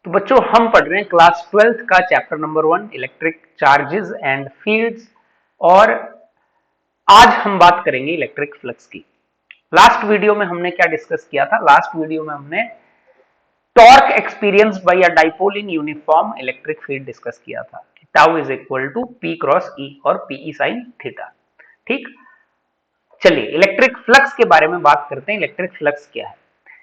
तो बच्चों हम पढ़ रहे हैं क्लास 12th का chapter number 1 electric charges and fields. और आज हम बात करेंगे इलेक्ट्रिक फ्लक्स की। लास्ट वीडियो में हमने क्या डिस्कस किया था? लास्ट वीडियो में हमने torque experience by a dipole in uniform electric field discuss किया था। Tau is equal to P cross E और पीई साइन थीटा। ठीक, चलिए इलेक्ट्रिक फ्लक्स के बारे में बात करते हैं। इलेक्ट्रिक फ्लक्स क्या है?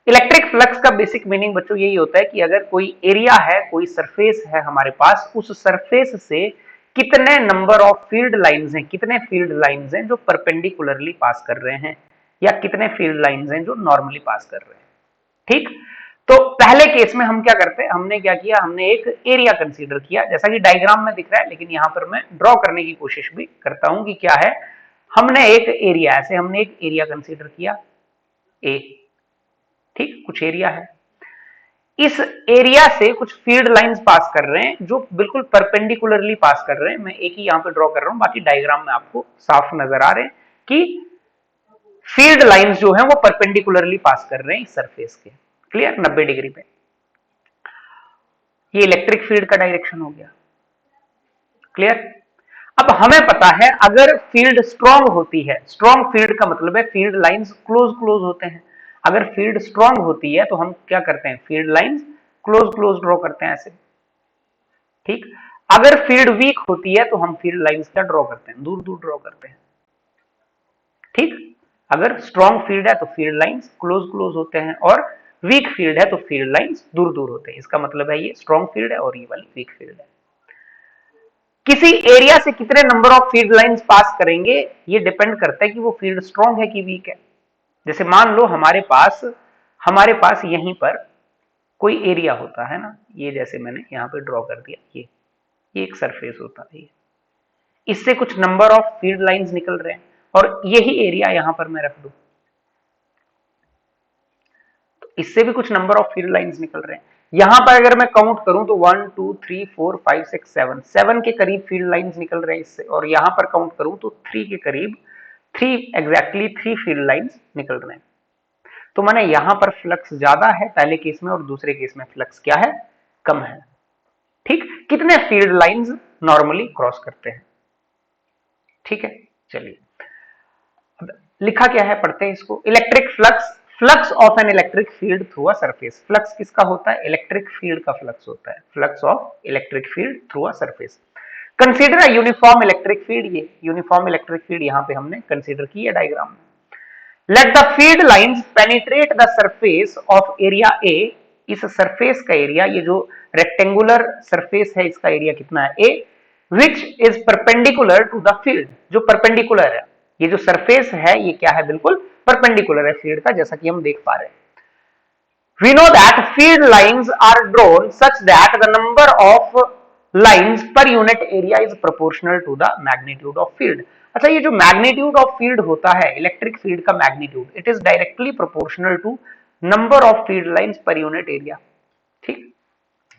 इलेक्ट्रिक फ्लक्स का बेसिक मीनिंग बच्चों यही होता है कि अगर कोई एरिया है, कोई सरफेस है हमारे पास, उस सरफेस से कितने नंबर ऑफ फील्ड लाइंस हैं, कितने फील्ड लाइंस हैं जो परपेंडिकुलरली पास कर रहे हैं, या कितने फील्ड लाइंस हैं जो नॉर्मली पास कर रहे हैं। ठीक, तो पहले केस में हम क्या करते हैं, हमने क्या किया, हमने एक एरिया कंसीडर किया, जैसा कि डायग्राम में दिख रहा है, लेकिन यहां पर मैं ड्रॉ करने की कोशिश भी करता हूं कि क्या है। हमने एक एरिया, ऐसे हमने एक एरिया कंसीडर किया ए। ठीक, कुछ एरिया है, इस एरिया से कुछ फील्ड लाइंस पास कर रहे हैं जो बिल्कुल परपेंडिकुलरली पास कर रहे हैं। मैं एक ही यहां पे ड्रॉ कर रहा हूं, बाकी डायग्राम में आपको साफ नजर आ रहे हैं कि फील्ड लाइंस जो है वो परपेंडिकुलरली पास कर रहे हैं इस सरफेस के। क्लियर? 90 डिग्री पे। ये इलेक्ट्रिक फील्ड का डायरेक्शन हो गया। क्लियर? अब हमें पता है अगर फील्ड स्ट्रांग होती है, स्ट्रांग फील्ड का मतलब है फील्ड लाइंस क्लोज क्लोज होते हैं। अगर फील्ड स्ट्रांग होती है तो हम क्या करते हैं, field lines close close draw करते हैं ऐसे। ठीक, अगर फील्ड वीक होती है तो हम फील्ड लाइंस क्या ड्रॉ करते हैं, दूर दूर ड्रॉ करते हैं। ठीक, अगर स्ट्रांग फील्ड है तो फील्ड लाइंस क्लोज क्लोज होते हैं, और वीक फील्ड है तो फील्ड लाइंस दूर दूर होते हैं। इसका मतलब है ये स्ट्रांग फील्ड है और ये वाली वीक फील्ड है। किसी एरिया से कितने number of field lines pass करेंगे ये डिपेंड करता है कि वो फील्ड स्ट्रांग है कि वीक है। जैसे मान लो हमारे पास यहीं पर कोई एरिया होता है ना, ये जैसे मैंने यहां पे ड्रॉ कर दिया, ये एक सरफेस होता है, इससे कुछ नंबर ऑफ फील्ड लाइंस निकल रहे हैं, और यही एरिया यहां पर मैं रख दूं तो इससे भी कुछ नंबर ऑफ फील्ड लाइंस निकल रहे हैं। यहां पर अगर मैं काउंट करूं तो 1 2 3 4 5 6 7 के करीब फील्ड लाइंस निकल रहे हैं इससे, और यहां पर काउंट करूं तो 3 के करीब, 3 फील्ड लाइंस निकल रहे हैं। तो माने यहां पर फ्लक्स ज्यादा है पहले केस में, और दूसरे केस में फ्लक्स क्या है, कम है। ठीक, कितने फील्ड लाइंस नॉर्मली क्रॉस करते हैं। ठीक है, चलिए अब लिखा क्या है पढ़ते हैं इसको। Electric flux, flux of an electric field through a surface. Flux किसका होता है, इलेक्ट्रिक फील्ड का फ्लक्स होता है, flux of electric field through a surface. Consider a uniform electric field, ये यूनिफॉर्म इलेक्ट्रिक फील्ड यहां पे हमने कंसीडर की है डायग्राम में। Let the field lines penetrate the surface of area A. इस सरफेस का एरिया, ये जो रेक्टेंगुलर सरफेस है इसका एरिया कितना है, A, which is perpendicular to the field, जो परपेंडिकुलर है। ये जो सरफेस है ये क्या है, बिल्कुल परपेंडिकुलर है फील्ड का, जैसा कि हम देख पा रहे हैं। We know that field lines are drawn such that the number of lines per unit area is proportional to the magnitude of field. अच्छा, ये जो मैग्नीट्यूड ऑफ फील्ड होता है, इलेक्ट्रिक फील्ड का magnitude, it is directly proportional to number of field lines per unit area. ठीक,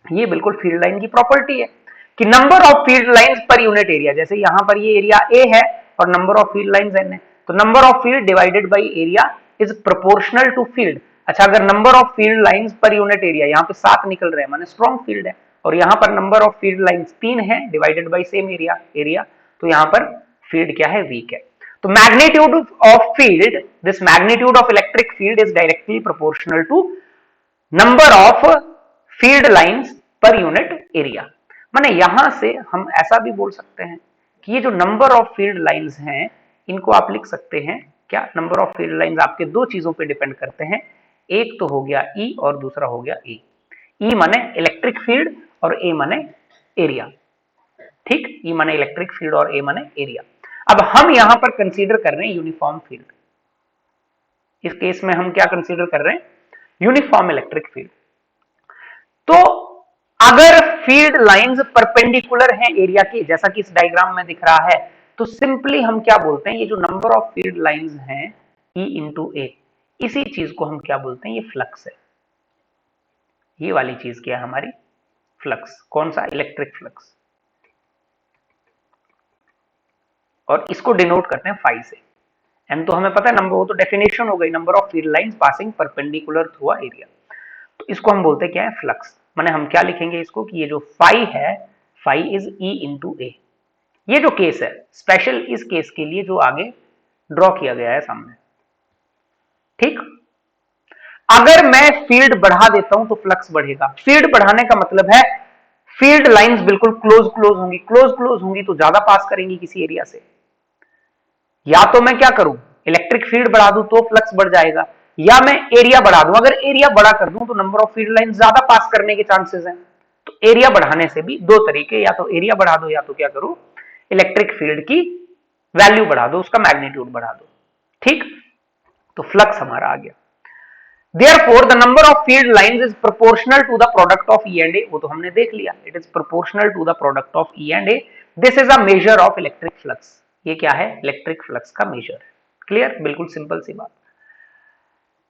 ये बिल्कुल field line की प्रॉपर्टी है कि number of field lines per unit area, जैसे यहां पर ये एरिया ए है और number of field lines N है, तो number of field divided by area is proportional to field. अच्छा, अगर number of field lines per unit area यहाँ पे 7 निकल रहे हैं, माने स्ट्रॉन्ग फील्ड है, और यहाँ पर नंबर ऑफ फील्ड लाइंस 3 है डिवाइडेड बाई सेम एरिया, तो यहाँ पर फील्ड क्या है, वीक है। तो magnitude of field, this magnitude of electric field is directly proportional to number of field lines per unit area. माने यहां से हम ऐसा भी बोल सकते हैं कि ये जो नंबर ऑफ फील्ड लाइंस हैं इनको आप लिख सकते हैं क्या, नंबर ऑफ फील्ड लाइंस आपके दो चीजों पे डिपेंड करते हैं, एक तो हो गया ई और दूसरा हो गया ए। ई माने इलेक्ट्रिक फील्ड और ए माने एरिया। ठीक, ई माने इलेक्ट्रिक फील्ड और ए माने एरिया। अब हम यहां पर कंसीडर कर रहे हैं यूनिफॉर्म फील्ड। इस केस में हम क्या कंसीडर कर रहे हैं, यूनिफॉर्म इलेक्ट्रिक फील्ड। तो अगर फील्ड लाइंस परपेंडिकुलर हैं एरिया के, जैसा कि इस डायग्राम में दिख रहा है, तो सिंपली हम क्या बोलते हैं, ये जो नंबर ऑफ फील्ड लाइंस हैं ई इंटू ए, इसी चीज को हम क्या बोलते हैं, ये फ्लक्स है। ये वाली चीज क्या है हमारी, फ्लक्स। कौन सा, इलेक्ट्रिक फ्लक्स। और इसको डिनोट करते हैं फाई से। एम तो हमें पता है, नंबर, वो तो डेफिनेशन हो गई, number of field lines passing perpendicular through a area, तो इसको हम बोलते हैं क्या है, फ्लक्स। माने हम क्या लिखेंगे इसको कि ये जो फाई है, फाई इज ई इंटू ए। ये जो केस है स्पेशल, इस केस के लिए जो आगे ड्रॉ किया गया है सामने। ठीक, अगर मैं फील्ड बढ़ा देता हूं तो फ्लक्स बढ़ेगा। फील्ड बढ़ाने का मतलब है फील्ड लाइंस बिल्कुल क्लोज क्लोज होंगी, क्लोज क्लोज होंगी तो ज्यादा पास करेंगी किसी एरिया से। या तो मैं क्या करूं, इलेक्ट्रिक फील्ड बढ़ा दूं तो फ्लक्स बढ़ जाएगा, या मैं एरिया बढ़ा दूं। अगर एरिया बड़ा कर दूं तो नंबर ऑफ फील्ड लाइन ज्यादा पास करने के चांसेस हैं। तो एरिया बढ़ाने से भी दो तरीके, या तो एरिया बढ़ा दो या तो क्या करो, इलेक्ट्रिक फील्ड की वैल्यू बढ़ा दो, उसका मैग्नीट्यूड बढ़ा दो। ठीक, तो फ्लक्स हमारा आ गया। Therefore, the number of field lines is proportional to the product of E and A. वो तो हमने देख लिया, it is proportional to the product of E and A. This is a measure of electric flux. ये क्या है, electric flux का major. Clear, बिल्कुल सिंपल सी बात।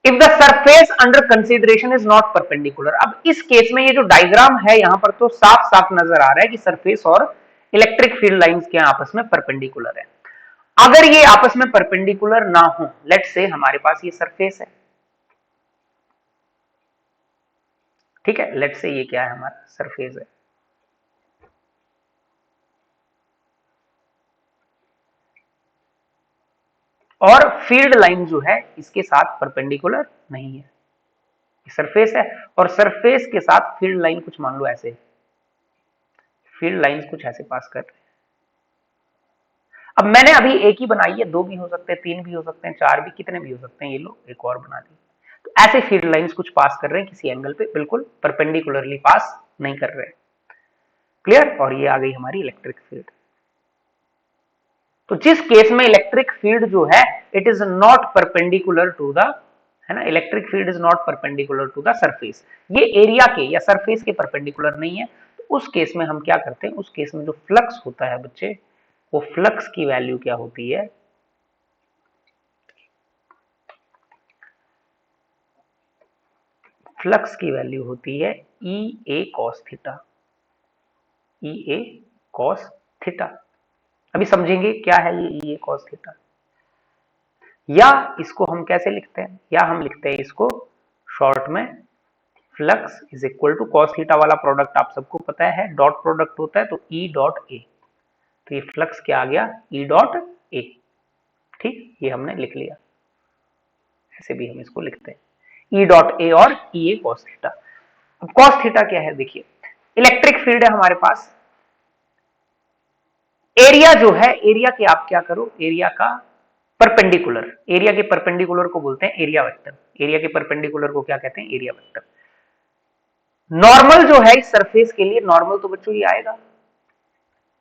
If the surface under consideration is not perpendicular, अब इस केस में ये जो डायग्राम है यहां पर तो साफ साफ नजर आ रहा है कि सरफेस और इलेक्ट्रिक फील्ड लाइंस के आपस में परपेंडिकुलर है। अगर ये आपस में परपेंडिकुलर ना हो, लेट्स से हमारे पास ये सरफेस है, ठीक है, लेट्स से ये क्या है, हमारा सरफेस है, और फील्ड लाइन जो है इसके साथ परपेंडिकुलर नहीं है, सरफेस है और सरफेस के साथ फील्ड लाइन कुछ मान लो ऐसे, फील्ड लाइंस कुछ ऐसे पास कर रहे हैं। अब मैंने अभी एक ही बनाई है, दो भी हो सकते हैं, तीन भी हो सकते हैं, चार भी, कितने भी हो सकते हैं, ये लोग एक और बना दी। तो ऐसे फील्ड लाइंस कुछ पास कर रहे हैं किसी एंगल पे, बिल्कुल परपेंडिकुलरली पास नहीं कर रहे। क्लियर, और ये आ गई हमारी इलेक्ट्रिक फील्ड। तो जिस केस में इलेक्ट्रिक फील्ड जो है it is not perpendicular to the, है ना, electric field is not perpendicular to the surface, ये एरिया के या सरफेस के परपेंडिकुलर नहीं है, तो उस केस में हम क्या करते हैं, उस केस में जो फ्लक्स होता है बच्चे, वो फ्लक्स की वैल्यू क्या होती है, फ्लक्स की वैल्यू होती है ई A cos theta, E A cos theta. अभी समझेंगे क्या है ये ई ए कॉस थीटा। या इसको हम कैसे लिखते हैं, या हम लिखते हैं इसको शॉर्ट में flux is equal to cos theta वाला प्रोडक्ट आप सबको पता है, डॉट प्रोडक्ट होता है तो ई डॉट ए, तो ये फ्लक्स क्या आ गया, ई डॉट ए। ठीक, ये हमने लिख लिया, ऐसे भी हम इसको लिखते हैं ई डॉट ए और ई ए कॉस थीटा। अब कॉस थीटा क्या है, देखिए इलेक्ट्रिक फील्ड है हमारे पास, एरिया जो है, एरिया के आप क्या करो, एरिया का परपेंडिकुलर, एरिया के परपेंडिकुलर को बोलते हैं एरिया वेक्टर, एरिया के परपेंडिकुलर को क्या कहते हैं, एरिया वेक्टर। नॉर्मल जो है इस सरफेस के लिए, नॉर्मल तो बच्चों ये आएगा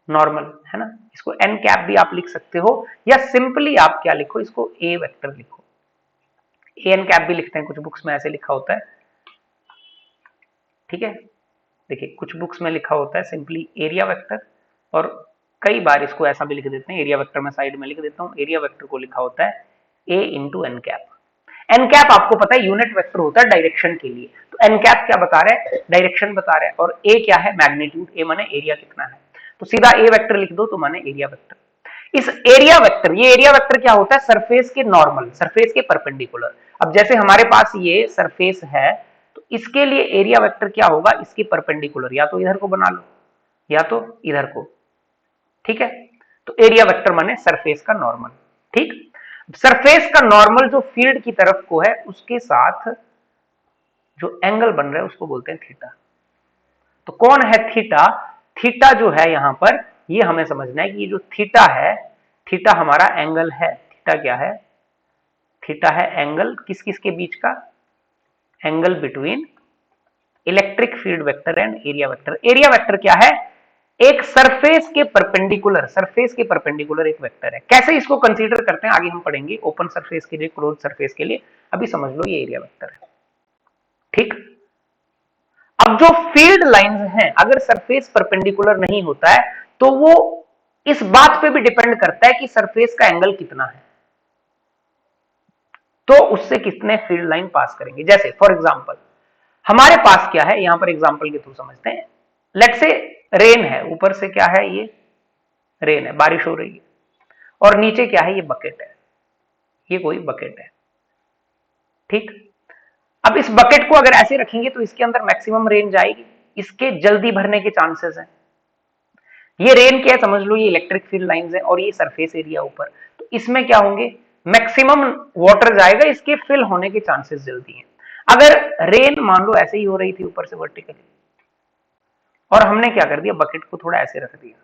नॉर्मल, है ना, इसको एन कैप भी आप लिख सकते हो, या सिंपली आप क्या लिखो, इसको ए वेक्टर लिखो, ए एन कैप भी लिखते हैं, कुछ बुक्स में ऐसे लिखा होता है। ठीक है, देखिए कुछ बुक्स में लिखा होता है सिंपली एरिया वेक्टर, और कई बार इसको ऐसा भी लिख देते हैं, एरिया वेक्टर में साइड में लिख देता हूं, एरिया वेक्टर को लिखा होता है A into N cap. N cap आपको पता है यूनिट वेक्टर होता है डायरेक्शन के लिए, तो एन कैप क्या बता रहा है, डायरेक्शन बता रहा है, और ए क्या है, मैग्नीट्यूड, ए माने एरिया कितना है, तो सीधा ए वेक्टर लिख दो तो माने एरिया वेक्टर। इस एरिया वेक्टर, ये एरिया वेक्टर क्या होता है, सरफेस के नॉर्मल, सरफेस के परपेंडिकुलर। अब जैसे हमारे पास ये सरफेस है तो इसके लिए एरिया वेक्टर क्या होगा, इसके परपेंडिकुलर, या तो इधर को बना लो या तो इधर को। ठीक है, तो एरिया वेक्टर माने सरफेस का नॉर्मल। ठीक, सरफेस का नॉर्मल जो फील्ड की तरफ को है उसके साथ जो एंगल बन रहा है उसको बोलते हैं थीटा। तो कौन है थीटा, थीटा जो है यहां पर, ये हमें समझना है कि ये जो थीटा है, थीटा हमारा एंगल है, थीटा क्या है, थीटा है एंगल किस किस के बीच का, angle between electric field vector and area vector. Area vector क्या है, एक सरफेस के परपेंडिकुलर, सरफेस के परपेंडिकुलर एक वेक्टर है। कैसे इसको कंसीडर करते हैं आगे हम पढ़ेंगे, ओपन सरफेस के लिए, क्लोज सरफेस के लिए, अभी समझ लो ये एरिया वेक्टर है। ठीक, अब जो फील्ड लाइंस हैं, अगर सरफेस परपेंडिकुलर नहीं होता है तो वो इस बात पे भी डिपेंड करता है कि सरफेस का एंगल कितना है, तो उससे कितने फील्ड लाइन पास करेंगे। जैसे फॉर एग्जांपल हमारे पास क्या है, यहां पर एग्जांपल के थ्रू समझते हैं, लेट्स से रेन है, ऊपर से क्या है, ये रेन है, बारिश हो रही है, और नीचे क्या है, ये बकेट है, ये कोई बकेट है। ठीक, अब इस बकेट को अगर ऐसे रखेंगे तो इसके अंदर मैक्सिमम रेन जाएगी, इसके जल्दी भरने के चांसेस हैं। ये रेन क्या है समझ लो, ये इलेक्ट्रिक फील्ड लाइंस है और ये सरफेस एरिया ऊपर, तो इसमें क्या होंगे, मैक्सिमम वाटर जाएगा, इसके फिल होने के चांसेस जल्दी हैं। अगर रेन मान लो ऐसे ही हो रही थी ऊपर से वर्टिकली, और हमने क्या कर दिया, बकेट को थोड़ा ऐसे रख दिया,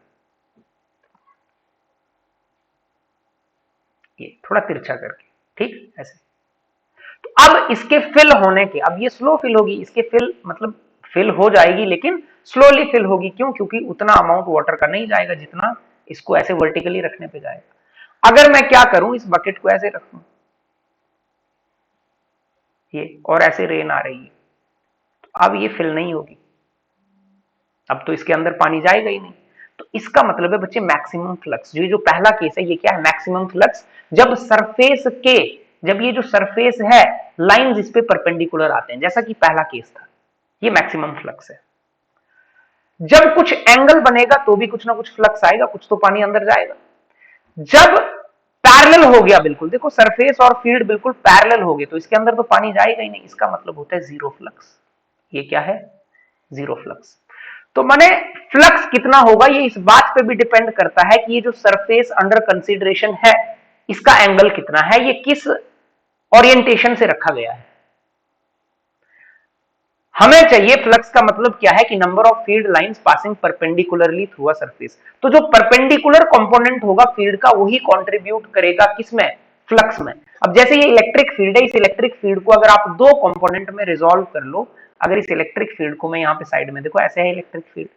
ये थोड़ा तिरछा करके, ठीक ऐसे, तो अब इसके फिल होने के, अब ये स्लो फिल होगी, इसके फिल मतलब फिल हो जाएगी लेकिन स्लोली फिल होगी, क्यों, क्योंकि उतना अमाउंट वाटर का नहीं जाएगा जितना इसको ऐसे वर्टिकली रखने पे जाएगा। अगर मैं क्या करूं, इस बकेट को ऐसे रखूं ये, और ऐसे रेन आ रही है, तो अब ये फिल नहीं होगी, अब तो इसके अंदर पानी जाएगा ही नहीं। तो इसका मतलब है बच्चे मैक्सिमम फ्लक्स, जो पहला केस है ये क्या है, मैक्सिमम फ्लक्स, जब सरफेस के, जब ये जो सरफेस है लाइंस इस पे परपेंडिकुलर आते हैं, जैसा कि पहला केस था, ये मैक्सिमम फ्लक्स है। जब कुछ एंगल बनेगा तो भी कुछ ना कुछ फ्लक्स आएगा, कुछ तो पानी अंदर जाएगा। जब पैरेलल हो गया बिल्कुल, देखो सरफेस और फील्ड बिल्कुल पैरेलल हो गए, तो इसके अंदर तो पानी जाएगा ही नहीं, इसका मतलब होता है जीरो फ्लक्स। ये क्या है, जीरो फ्लक्स। तो माने फ्लक्स कितना होगा ये इस बात पे भी डिपेंड करता है कि ये जो सरफेस अंडर कंसीडरेशन है इसका एंगल कितना है, ये किस ओरिएंटेशन से रखा गया है। हमें चाहिए फ्लक्स का मतलब क्या है कि number of field lines passing perpendicularly through a surface. तो जो परपेंडिकुलर कंपोनेंट होगा फील्ड का वही कंट्रीब्यूट करेगा किसमें, फ्लक्स में। अब जैसे ये इलेक्ट्रिक फील्ड है, इस इलेक्ट्रिक फील्ड को अगर आप दो कंपोनेंट में रिजॉल्व कर लो, अगर इस इलेक्ट्रिक फील्ड को मैं यहां पे साइड में देखो ऐसे है इलेक्ट्रिक फील्ड,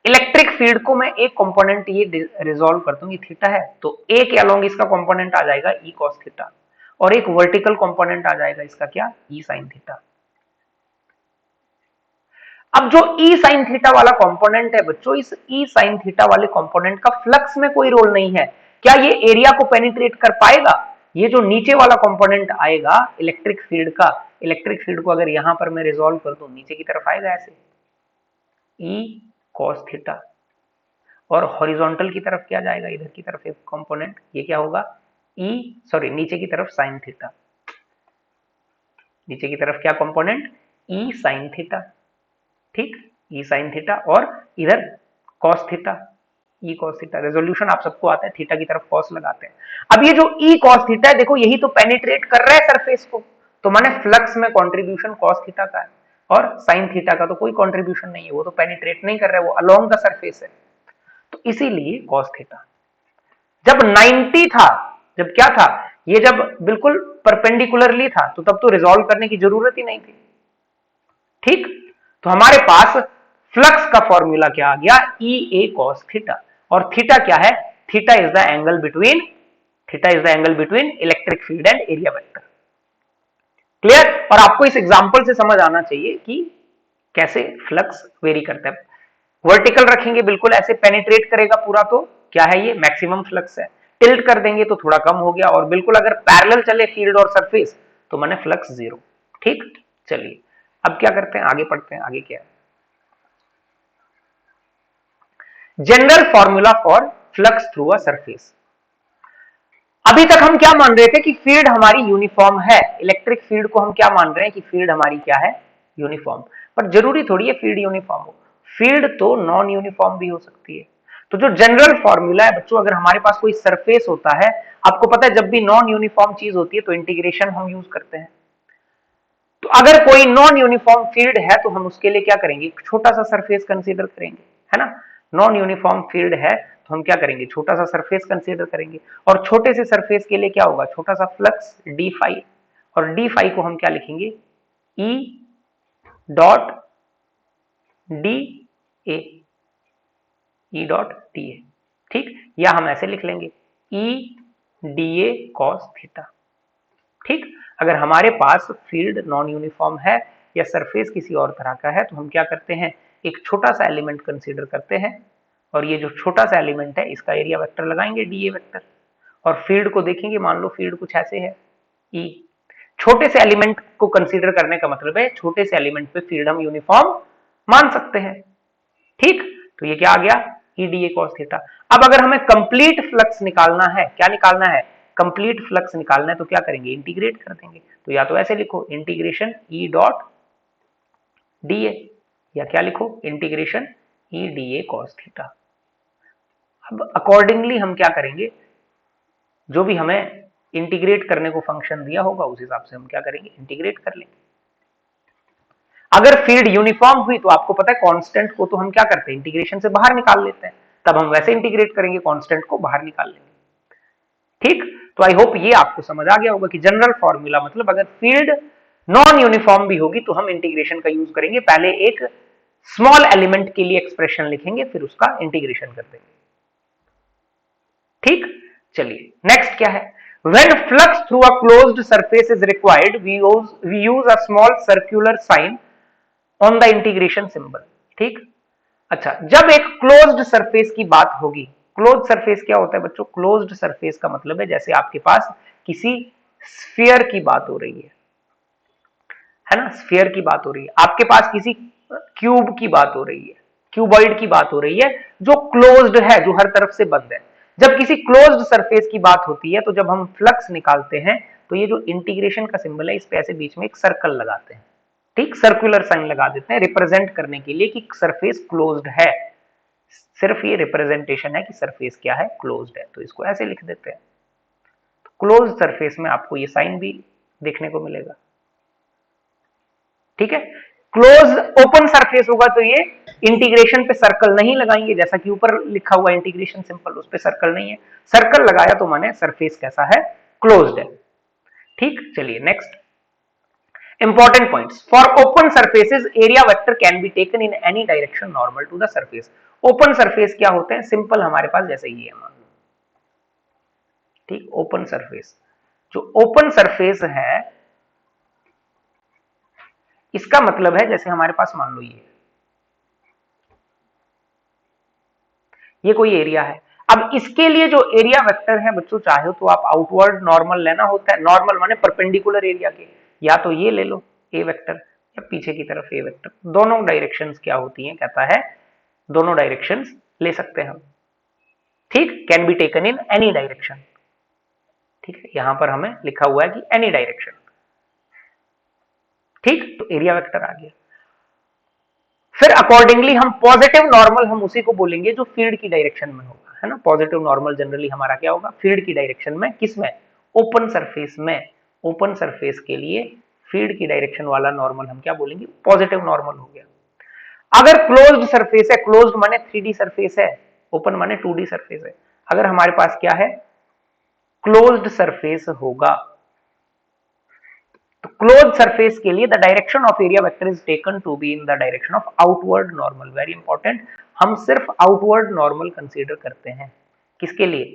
इलेक्ट्रिक फील्ड को मैं एक कंपोनेंट ये रिजॉल्व करता हूं, ये थीटा है, तो ए के अलोंग इसका कंपोनेंट आ जाएगा ई कॉस थीटा, और एक वर्टिकल कंपोनेंट आ जाएगा इसका क्या, ई साइन थीटा। अब जो ई साइन थीटा वाला कंपोनेंट है बच्चों, इस ई साइन थीटा वाले कंपोनेंट का फ्लक्स में कोई रोल नहीं है। क्या ये एरिया को पेनिट्रेट कर पाएगा, ये जो नीचे वाला कंपोनेंट आएगा इलेक्ट्रिक फील्ड का, इलेक्ट्रिक फील्ड को अगर यहां पर मैं रिजॉल्व कर दूं नीचे की तरफ आएगा ऐसे ई कॉस थीटा, और हॉरिजॉन्टल की तरफ क्या जाएगा, इधर की तरफ एक कंपोनेंट, ये क्या होगा ई सॉरी नीचे की तरफ साइन थीटा, नीचे की तरफ क्या कंपोनेंट, ई साइन थीटा, ठीक, ई साइन थीटा, और इधर cos theta, E cos theta. Resolution आप सबको आता है, थीटा की तरफ कॉस लगाते हैं। अब ये जो ई कॉस थीटा है देखो यही तो पेनिट्रेट कर रहा है सरफेस को, तो माने फ्लक्स में कंट्रीब्यूशन कॉस थीटा का है, और साइन थीटा का तो कोई कंट्रीब्यूशन नहीं है, वो तो पेनिट्रेट नहीं कर रहा है, वो अलोंग द सरफेस है, तो इसीलिए कॉस थीटा। जब 90 था, जब क्या था, ये जब बिल्कुल परपेंडिकुलरली था तो तब तो रिजॉल्व करने की जरूरत ही नहीं थी, ठीक। तो हमारे पास फ्लक्स का फॉर्मूला क्या आ गया, ई ए कॉस थीटा, और थीटा क्या है, theta is the angle between, theta is the angle between electric field and area vector. Clear, और आपको इस एग्जांपल से समझ आना चाहिए कि कैसे फ्लक्स वेरी करता है। वर्टिकल रखेंगे बिल्कुल ऐसे पेनिट्रेट करेगा पूरा, तो क्या है ये मैक्सिमम फ्लक्स है, टिल्ट कर देंगे तो थोड़ा कम हो गया, और बिल्कुल अगर पैरेलल चले फील्ड और सरफेस तो माने फ्लक्स जीरो, ठीक। चलिए अब क्या करते हैं, आगे पढ़ते हैं, आगे क्या है, general formula for flux through a surface. अभी तक हम क्या मान रहे थे कि फील्ड हमारी यूनिफॉर्म है, इलेक्ट्रिक फील्ड को हम क्या मान रहे हैं कि फील्ड हमारी क्या है, यूनिफॉर्म, पर जरूरी थोड़ी है फील्ड यूनिफॉर्म हो, फील्ड तो नॉन यूनिफॉर्म भी हो सकती है। तो जो जनरल फॉर्मूला है बच्चों, अगर हमारे पास कोई सरफेस होता है, आपको पता है जब भी नॉन यूनिफॉर्म चीज होती है तो इंटीग्रेशन हम यूज करते हैं, तो अगर कोई नॉन यूनिफॉर्म फील्ड है तो हम उसके लिए क्या करेंगे, छोटा सा सरफेस कंसीडर करेंगे, है ना। नॉन यूनिफॉर्म फील्ड है तो हम क्या करेंगे, छोटा सा सरफेस कंसीडर करेंगे, और छोटे से सरफेस के लिए क्या होगा, छोटा सा फ्लक्स डी फाई, और डी फाई को हम क्या लिखेंगे, E dot D A, E dot D A, ठीक, या हम ऐसे लिख लेंगे E D A cos theta, ठीक। अगर हमारे पास फील्ड नॉन यूनिफॉर्म है या सरफेस किसी और तरह का है तो हम क्या करते हैं, एक छोटा सा एलिमेंट कंसीडर करते हैं, और ये जो छोटा सा एलिमेंट है इसका एरिया वेक्टर लगाएंगे डी ए वेक्टर, और फील्ड को देखेंगे, मान लो फील्ड कुछ ऐसे है ई, छोटे से एलिमेंट को कंसीडर करने का मतलब है छोटे से एलिमेंट पे फील्ड हम यूनिफॉर्म मान सकते हैं, ठीक। तो ये क्या आ गया, E D A cos theta. अब अगर हमें कंप्लीट फ्लक्स निकालना है, क्या निकालना है, कंप्लीट फ्लक्स निकालना है, तो क्या करेंगे, इंटीग्रेट कर देंगे, तो या तो ऐसे लिखो इंटीग्रेशन ई डॉट dA, या क्या लिखो integration E dA cos theta. अब अकॉर्डिंगली हम क्या करेंगे, जो भी हमें इंटीग्रेट करने को फंक्शन दिया होगा उस हिसाब से हम क्या करेंगे, इंटीग्रेट कर लेंगे। अगर फील्ड यूनिफॉर्म हुई तो आपको पता है कांस्टेंट को तो हम क्या करते हैं, इंटीग्रेशन से बाहर निकाल लेते हैं, तब हम वैसे इंटीग्रेट करेंगे, कांस्टेंट को बाहर निकाल लेंगे। ठीक, तो आई होप ये आपको समझ आ गया होगा कि जनरल फॉर्मूला मतलब अगर फील्ड नॉन यूनिफॉर्म भी होगी तो हम इंटीग्रेशन का यूज करेंगे, पहले एक स्मॉल एलिमेंट के लिए एक्सप्रेशन लिखेंगे फिर उसका इंटीग्रेशन कर देंगे। ठीक, चलिए नेक्स्ट क्या है, when flux through a closed surface is required we use a small circular sign on the integration symbol। ठीक, अच्छा जब एक क्लोज्ड सरफेस की बात होगी, क्लोज्ड सरफेस क्या होता है बच्चों, क्लोज्ड सरफेस का मतलब है जैसे आपके पास किसी स्फीयर की बात हो रही है ना, स्फीयर की बात हो रही है, आपके पास किसी क्यूब की बात हो रही है, क्यूबॉइड की बात हो रही है जो क्लोज्ड है, जो हर तरफ से बंद है। जब किसी क्लोज्ड सरफेस की बात होती है तो जब हम फ्लक्स निकालते हैं तो ये जो इंटीग्रेशन का सिंबल है इस पे ऐसे बीच में एक सर्कल लगाते हैं। ठीक, सर्कुलर साइन लगा देते हैं रिप्रेजेंट करने के लिए कि सरफेस क्लोज्ड है, सिर्फ ये रिप्रेजेंटेशन है कि सरफेस क्या है, क्लोज्ड है, तो इसको ऐसे लिख देते हैं। तो क्लोज्ड सरफेस में आपको ये साइन भी देखने को मिलेगा। ठीक है, क्लोज ओपन सरफेस होगा तो ये इंटीग्रेशन पे सर्कल नहीं लगाएंगे, जैसा कि ऊपर लिखा हुआ इंटीग्रेशन सिंपल उस पे सर्कल नहीं है, सर्कल लगाया तो माने सरफेस कैसा है, क्लोज्ड है। ठीक, चलिए next important points, for open surfaces area vector can be taken in any direction normal to the surface. Open surface क्या होते हैं, सिंपल हमारे पास जैसे ये है मान लो। ठीक, ओपन सरफेस, जो ओपन सरफेस है इसका मतलब है जैसे हमारे पास मान लो ये कोई एरिया है, अब इसके लिए जो एरिया वेक्टर है बच्चों चाहे तो आप आउटवर्ड नॉर्मल लेना होता है, नॉर्मल माने परपेंडिकुलर एरिया के, या तो ये ले लो ए वेक्टर या पीछे की तरफ ए वेक्टर, दोनों डायरेक्शंस क्या होती हैं, कहता है दोनों डायरेक्शंस ले सकते हैं हम। ठीक, can be taken in any direction. ठीक है, यहां पर हमें लिखा हुआ है कि एनी डायरेक्शन। ठीक, तो एरिया वेक्टर आ गया। फिर अकॉर्डिंगली हम पॉजिटिव नॉर्मल हम उसी को बोलेंगे जो फील्ड की डायरेक्शन में होगा, है ना, पॉजिटिव नॉर्मल जनरली हमारा क्या होगा, फील्ड की डायरेक्शन में, किसमें, ओपन सरफेस में। ओपन सरफेस के लिए फील्ड की डायरेक्शन वाला नॉर्मल हम क्या बोलेंगे, पॉजिटिव नॉर्मल हो गया। अगर क्लोज्ड सरफेस है, क्लोज्ड माने 3D सरफेस है, ओपन माने 2D सरफेस है, अगर हमारे पास क्या है, क्लोज्ड सरफेस होगा तो क्लोज सरफेस के लिए the direction of area vector is taken to be in the direction of outward normal. Very important, हम सिर्फ आउटवर्ड नॉर्मल कंसीडर करते हैं, किसके लिए,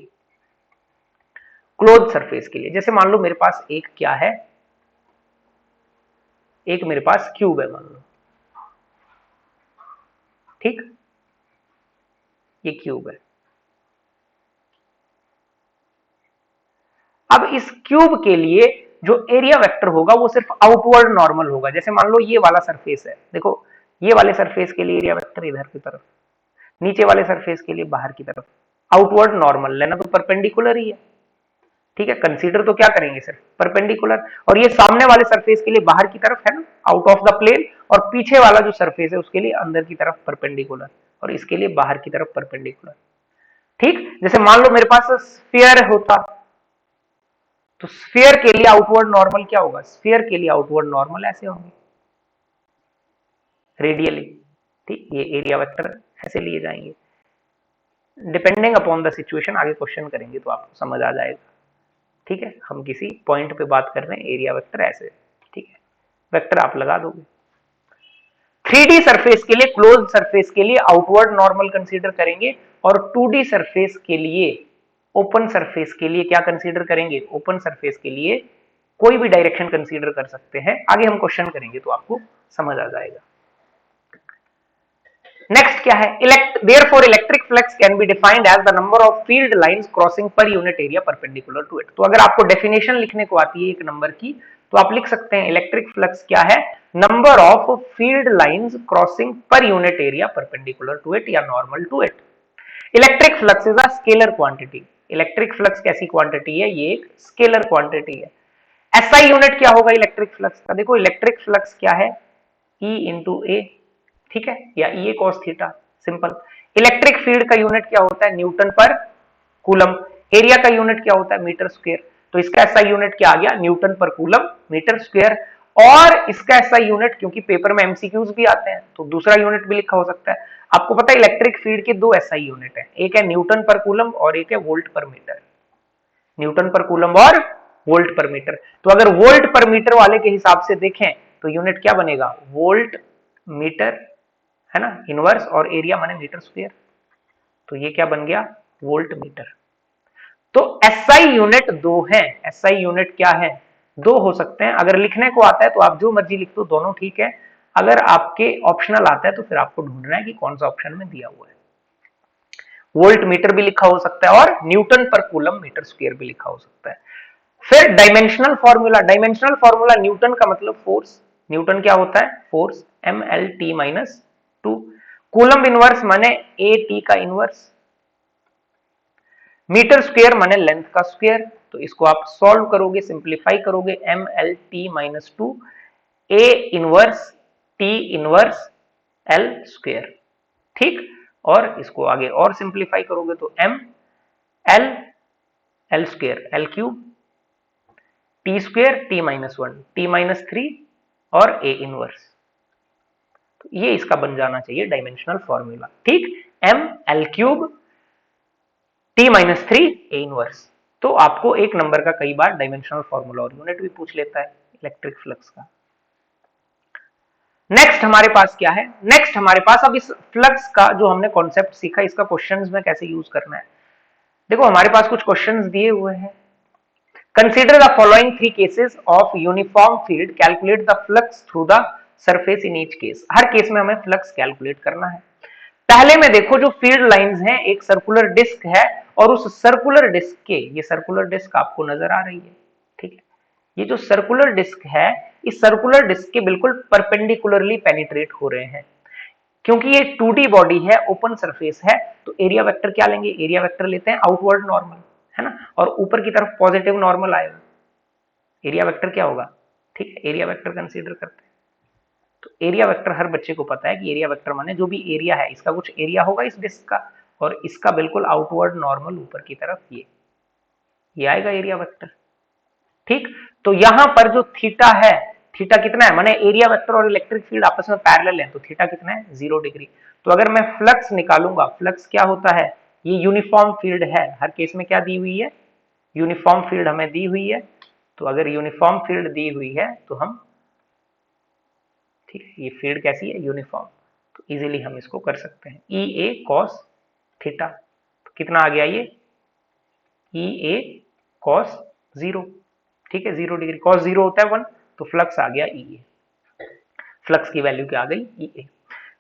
क्लोज सरफेस के लिए। जैसे मान लो मेरे पास एक क्या है, एक मेरे पास क्यूब है मान लो। ठीक, ये क्यूब है, अब इस क्यूब के लिए जो एरिया वेक्टर होगा वो सिर्फ आउटवर्ड नॉर्मल होगा। जैसे मान लो ये वाला सरफेस है, देखो ये वाले सरफेस के लिए एरिया वेक्टर इधर की तरफ, नीचे वाले सरफेस के लिए बाहर की तरफ, आउटवर्ड नॉर्मल लेना तो परपेंडिकुलर ही है। ठीक है, कंसीडर तो क्या करेंगे सिर्फ परपेंडिकुलर, और ये सामने वाले सरफेस के लिए बाहर की तरफ है ना, आउट ऑफ द प्लेन, और पीछे वाला जो सरफेस है उसके लिए अंदर की तरफ परपेंडिकुलर, और इसके लिए बाहर की तरफ परपेंडिकुलर। ठीक, जैसे मान लो मेरे पास स्फीयर होता तो स्फीयर के लिए आउटवर्ड नॉर्मल क्या होगा, स्फीयर के लिए आउटवर्ड नॉर्मल ऐसे होंगे रेडियली। ठीक, ये एरिया वेक्टर ऐसे लिए जाएंगे, डिपेंडिंग अपॉन द सिचुएशन आगे क्वेश्चन करेंगे तो आपको समझ आ जाएगा। ठीक है, हम किसी पॉइंट पे बात कर रहे हैं, एरिया वेक्टर ऐसे। ठीक है, वेक्टर आप लगा दोगे। 3D सरफेस के लिए, क्लोज सरफेस के लिए आउटवर्ड नॉर्मल कंसीडर करेंगे, और 2D सरफेस के लिए, ओपन सरफेस के लिए क्या कंसीडर करेंगे, ओपन सरफेस के लिए कोई भी डायरेक्शन कंसीडर कर सकते हैं, आगे हम क्वेश्चन करेंगे तो आपको समझ आ जाएगा। नेक्स्ट क्या है, therefore electric flux can be defined as the number of field lines crossing per unit area perpendicular to it. तो अगर आपको डेफिनेशन लिखने को आती है एक नंबर की तो आप लिख सकते हैं इलेक्ट्रिक फ्लक्स क्या है, number of field lines crossing per unit area perpendicular to it या normal to it. Electric flux is a scalar quantity. Electric flux कैसी क्वांटिटी है, ये एक स्केलर क्वांटिटी है। एसआई यूनिट क्या होगा इलेक्ट्रिक फ्लक्स का, देखो इलेक्ट्रिक फ्लक्स क्या है, E इंटू ए, ठीक है, या E A cos theta, simple. Electric field का यूनिट क्या होता है, न्यूटन पर कूलम। एरिया का यूनिट क्या होता है, मीटर स्क्वायर। तो इसका ऐसा यूनिट क्या आ गया, Newton per coulomb metre square. और इसका ऐसा यूनिट, क्योंकि पेपर में एमसीक्यूज भी आते हैं तो दूसरा यूनिट भी लिखा हो सकता है। आपको पता है इलेक्ट्रिक फील्ड के दो एसआई यूनिट है, एक है न्यूटन पर कूलम और एक है वोल्ट पर मीटर। न्यूटन पर कूलम और वोल्ट पर मीटर। तो अगर वोल्ट पर मीटर वाले के हिसाब से देखें तो यूनिट क्या बनेगा, वोल्ट मीटर, है ना, इनवर्स, और एरिया माने मीटर स्क्वायर। तो ये क्या बन गया, वोल्ट मीटर। तो एसआई यूनिट दो है, एसआई यूनिट क्या है, दो हो सकते हैं। अगर लिखने को आता है तो आप जो मर्जी लिख दो, दोनों ठीक है। अगर आपके ऑप्शनल आता है तो फिर आपको ढूंढना है कि कौन सा ऑप्शन में दिया हुआ है। वोल्ट मीटर भी लिखा हो सकता है और Newton per coulomb metre square भी लिखा हो सकता है। फिर dimensional formula, dimensional formula newton का मतलब फोर्स। न्यूटन क्या होता है, force, M L T minus two. Coulomb inverse माने ए टी का इनवर्स। मीटर स्क्वायर माने लेंथ का स्क्वायर। तो इसको आप सॉल्व करोगे, सिंप्लीफाई करोगे, M L T minus two A inverse T inverse L square, ठीक। और इसको आगे और सिंप्लीफाई करोगे तो M L L square L cube T square T minus one T minus three और ए इनवर्स। तो ये इसका बन जाना चाहिए डायमेंशनल फॉर्मूला, ठीक। M L cube T minus three A inverse. तो आपको एक नंबर का कई बार डायमेंशनल फॉर्मूला और यूनिट भी पूछ लेता है इलेक्ट्रिक फ्लक्स का। नेक्स्ट हमारे पास क्या है, नेक्स्ट हमारे पास अब इस फ्लक्स का जो हमने कॉन्सेप्ट सीखा, इसका क्वेश्चंस में कैसे यूज करना है। देखो हमारे पास कुछ क्वेश्चंस दिए हुए हैं। Consider the following three cases of uniform field, calculate the flux through the surface in each case. Her case में हमें फ्लक्स कैलकुलेट करना है। पहले में देखो जो फील्ड लाइंस हैं, एक सर्कुलर डिस्क है और उस सर्कुलर डिस्क के, ये सर्कुलर डिस्क आपको नजर आ रही है, ठीक है। ये जो सर्कुलर डिस्क है, इस सर्कुलर डिस्क के बिल्कुल परपेंडिकुलरली पेनिट्रेट हो रहे हैं। क्योंकि ये 2D बॉडी है, ओपन सरफेस है, तो एरिया वेक्टर क्या लेंगे, एरिया वेक्टर लेते हैं आउटवर्ड नॉर्मल, है ना, और ऊपर की तरफ पॉजिटिव नॉर्मल आएगा। एरिया वेक्टर क्या होगा, ठीक है, एरिया वेक्टर कंसीडर करते हैं। तो एरिया वेक्टर हर बच्चे को पता है कि एरिया वेक्टर माने जो भी एरिया है, इसका कुछ एरिया होगा इस डिस्क का, और इसका बिल्कुल आउटवर्ड नॉर्मल ऊपर की तरफ ये आएगा एरिया वेक्टर, ठीक। तो यहां पर जो थीटा है, थीटा कितना है, माने एरिया वेक्टर और इलेक्ट्रिक फील्ड आपस में पैरेलल है, तो थीटा कितना है, 0 डिग्री। तो अगर मैं फ्लक्स निकालूंगा, फ्लक्स क्या होता है, ये यूनिफॉर्म फील्ड है, हर केस में क्या दी हुई है, यूनिफॉर्म फील्ड हमें दी हुई है। तो अगर यूनिफॉर्म फील्ड दी हुई है तो हम, ठीक है, ये फील्ड कैसी है, यूनिफॉर्म, तो इजीली हम इसको कर सकते हैं, ई ए कॉस थीटा। तो कितना आ गया ये, ई ए कॉस 0, ठीक है, 0 डिग्री, कॉस 0 होता है 1, तो फ्लक्स आ गया ई ए। फ्लक्स की वैल्यू क्या आ गई, ई ए।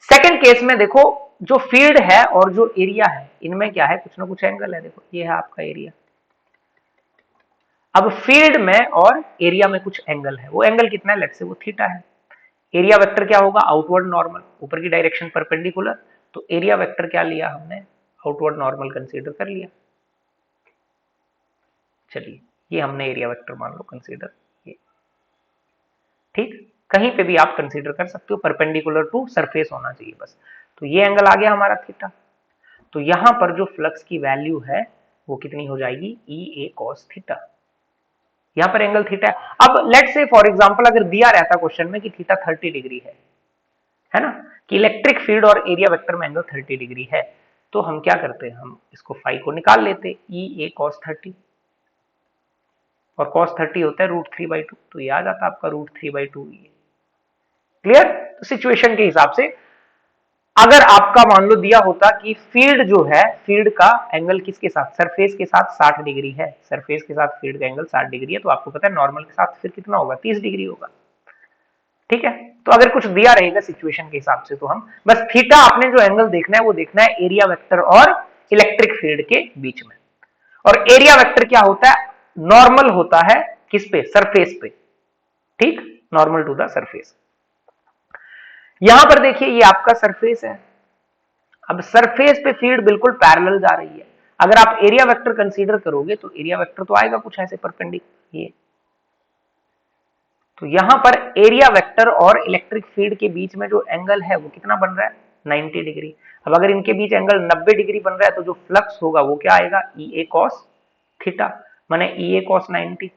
सेकेंड केस में देखो, जो फील्ड है और जो एरिया है, इनमें क्या है, कुछ ना कुछ एंगल है। देखो ये है आपका एरिया, अब फील्ड में और एरिया में कुछ एंगल है, वो एंगल कितना है, लेट्स से वो थीटा है। एरिया वेक्टर क्या होगा, आउटवर्ड नॉर्मल, ऊपर की डायरेक्शन परपेंडिकुलर, तो एरिया वेक्टर क्या लिया हमने, आउटवर्ड नॉर्मल कंसीडर कर लिया। चलिए ये हमने एरिया वेक्टर मान लो कंसीडर, ये ठीक, कहीं पे भी आप कंसीडर कर सकते हो, परपेंडिकुलर टू सरफेस होना चाहिए बस। तो ये एंगल आ गया हमारा थीटा। तो यहां पर जो फ्लक्स की वैल्यू है वो कितनी हो जाएगी, ई ए कॉस थीटा। यहां पर एंगल थीटा है। अब लेट से फॉर एग्जांपल अगर दिया रहता क्वेश्चन में कि थीटा 30 डिग्री है ना, कि इलेक्ट्रिक फील्ड और एरिया वेक्टर में एंगल 30 डिग्री है, तो हम क्या करते हैं, हम इसको फाई को निकाल लेते, ई ए कॉस 30, और cos 30 होता है √3/2, तो ये आ जाता है आपका √3/2। क्लियर। तो सिचुएशन के हिसाब से अगर आपका मान लो दिया होता कि फील्ड जो है, फील्ड का एंगल किसके साथ, सरफेस के साथ 60 डिग्री है, सरफेस के साथ फील्ड का एंगल 60 डिग्री है, तो आपको पता है नॉर्मल के साथ फिर कितना होगा, 30 डिग्री होगा, ठीक है। तो अगर कुछ दिया रहेगा सिचुएशन के हिसाब से, तो हम बस थीटा, आपने जो एंगल देखना है वो देखना है एरिया वेक्टर और इलेक्ट्रिक फील्ड के बीच में। और एरिया वेक्टर क्या होता है, नॉर्मल होता है किस पे, सरफेस पे, ठीक, नॉर्मल टू द सरफेस। यहां पर देखिए ये आपका सरफेस है, अब सरफेस पे फील्ड बिल्कुल पैरेलल जा रही है। अगर आप एरिया वेक्टर कंसीडर करोगे तो एरिया वेक्टर तो आएगा कुछ ऐसे परपेंडिकुलर, ये तो यहां पर एरिया वेक्टर और इलेक्ट्रिक फील्ड के बीच में जो एंगल है वो कितना बन रहा है, 90 डिग्री। अब अगर इनके बीच एंगल 90 डिग्री बन रहा है तो जो फ्लक्स होगा वो क्या आएगा, ई ए कॉस थीटा, माने ई ए कॉस 90,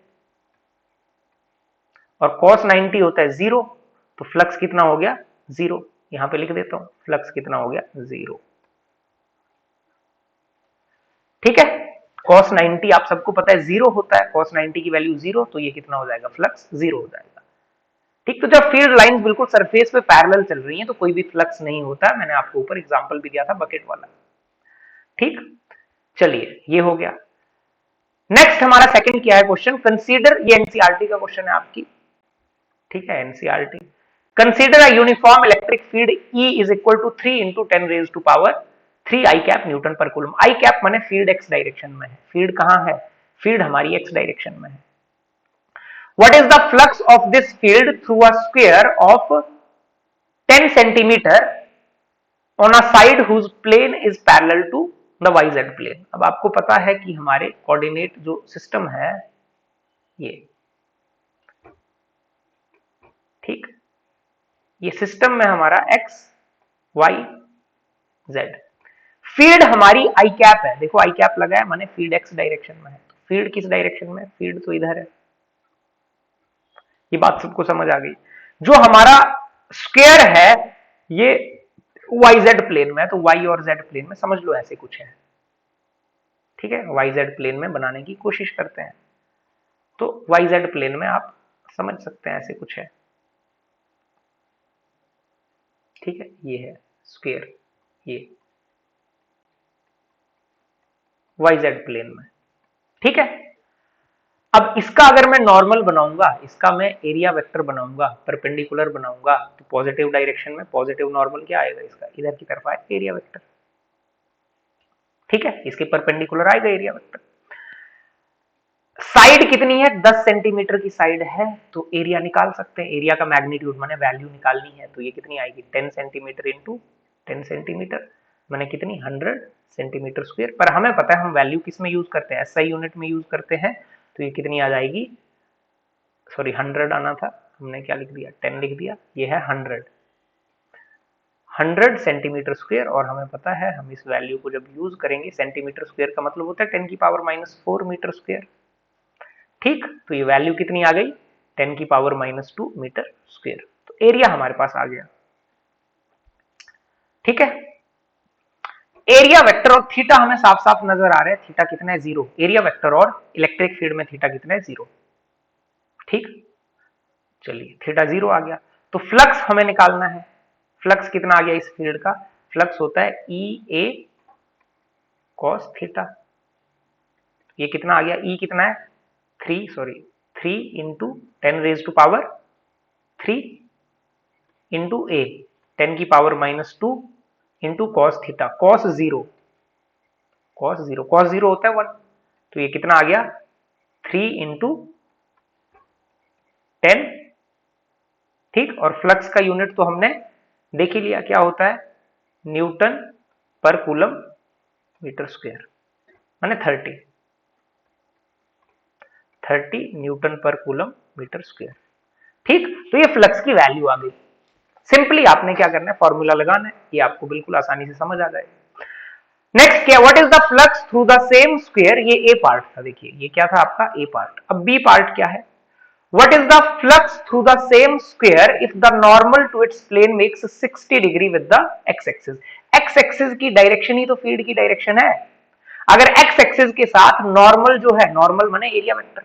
और कॉस 90 होता है 0, तो फ्लक्स कितना हो गया 0। यहां पे लिख देता हूं, फ्लक्स कितना हो गया 0। ठीक है, cos 90 आप सबको पता है 0 होता है, cos 90 की वैल्यू 0, तो ये कितना हो जाएगा, फ्लक्स 0 हो जाएगा। ठीक, तो जब फील्ड लाइंस बिल्कुल सरफेस पे पैरेलल चल रही हैं तो कोई भी फ्लक्स नहीं होता है। मैंने आपको ऊपर एग्जांपल भी दिया था बकेट वाला। ठीक, चलिए ये हो गया। नेक्स्ट हमारा सेकंड क्या है क्वेश्चन, कंसीडर, ये एनसीईआरटी का क्वेश्चन है आपकी। ठीक है, NCERT, consider a uniform electric field E is equal to 3 into 10 raise to power 3 I cap newton per coulomb. I cap माने फील्ड एक्स डायरेक्शन में है, फील्ड कहां है, फील्ड हमारी एक्स डायरेक्शन में है। What is the flux of this field through a square of 10 centimeter on a side whose plane is parallel to the yz plane। अब आपको पता है कि हमारे कोऑर्डिनेट जो सिस्टम है ये, ठीक, ये सिस्टम में हमारा x y z, फील्ड हमारी आई कैप है, देखो आई कैप लगा है माने फील्ड एक्स डायरेक्शन में है। फील्ड किस डायरेक्शन में, फील्ड तो इधर है। ये बात सबको समझ आ गई। जो हमारा स्क्वायर है ये वाई जेड प्लेन में है, तो वाई और जेड प्लेन में समझ लो ऐसे कुछ है। ठीक है, वाई जेड प्लेन में बनाने की कोशिश करते हैं, तो वाई जेड प्लेन में आप समझ सकते हैं ऐसे कुछ है। ठीक है, ये है स्क्वायर, ये वाई जेड प्लेन में। ठीक है, अब इसका अगर मैं नॉर्मल बनाऊंगा, इसका मैं एरिया वेक्टर बनाऊंगा, परपेंडिकुलर बनाऊंगा, तो पॉजिटिव डायरेक्शन में पॉजिटिव नॉर्मल क्या आएगा, इसका इधर की तरफ आएगा एरिया वेक्टर। ठीक है, इसके परपेंडिकुलर आएगा एरिया वेक्टर। साइड कितनी है, 10 सेंटीमीटर की साइड है, तो एरिया निकाल सकते हैं, एरिया का मैग्नीट्यूड माने वैल्यू निकालनी है, तो ये कितनी आएगी 10 सेंटीमीटर इंटू 10 सेंटीमीटर माने कितनी 100 सेंटीमीटर स्क्वायर। पर हमें पता है हम वैल्यू किस में यूज करते हैं, एसआई यूनिट में यूज करते हैं, तो ये कितनी आ जाएगी, सॉरी 100 आना था, हमने क्या लिख दिया 10 लिख दिया, ये है 100 सेंटीमीटर स्क्वायर। और हमें पता है हम इस वैल्यू को जब यूज करेंगे, सेंटीमीटर स्क्वायर का मतलब होता है 10 की पावर -4 मीटर स्क्वायर। ठीक, तो ये वैल्यू कितनी आ गई 10 की पावर -2 मीटर स्क्वायर, तो एरिया हमारे पास आ गया। ठीक है, एरिया वेक्टर और थीटा हमें साफ साफ नजर आ रहा है, थीटा कितना है 0, एरिया वेक्टर और इलेक्ट्रिक फील्ड में थीटा कितना है 0। ठीक, चलिए थीटा 0 आ गया, तो फ्लक्स हमें निकालना है। फ्लक्स कितना आ गया इस फील्ड का, फ्लक्स होता है ई ए कॉस थीटा, ये कितना आ गया, ई कितना है 3 into 10 raise to power 3 into A 10 की power -2 into cos theta, cos zero होता है 1, तो ये कितना आ गया 3 इंटू 10। ठीक, और फ्लक्स का यूनिट तो हमने देख ही लिया क्या होता है, Newton per coulomb metre square, माने 30 Newton per coulomb metre square. ठीक, तो ये फ्लक्स की वैल्यू आ गई। सिंपली आपने क्या करना है, फॉर्मूला लगाना है, ये आपको बिल्कुल आसानी से समझ आ जाएगा। नेक्स्ट क्या, what is the flux through the same square, ये ए पार्ट था, देखिए ये क्या था आपका ए पार्ट। अब बी पार्ट क्या है, what is the flux through the same square if the normal to its plane makes 60 degree with the X axis. X axis की डायरेक्शन ही तो फील्ड की डायरेक्शन है। अगर एक्स एक्सिस के साथ नॉर्मल जो है, नॉर्मल माने एरिया वेक्टर,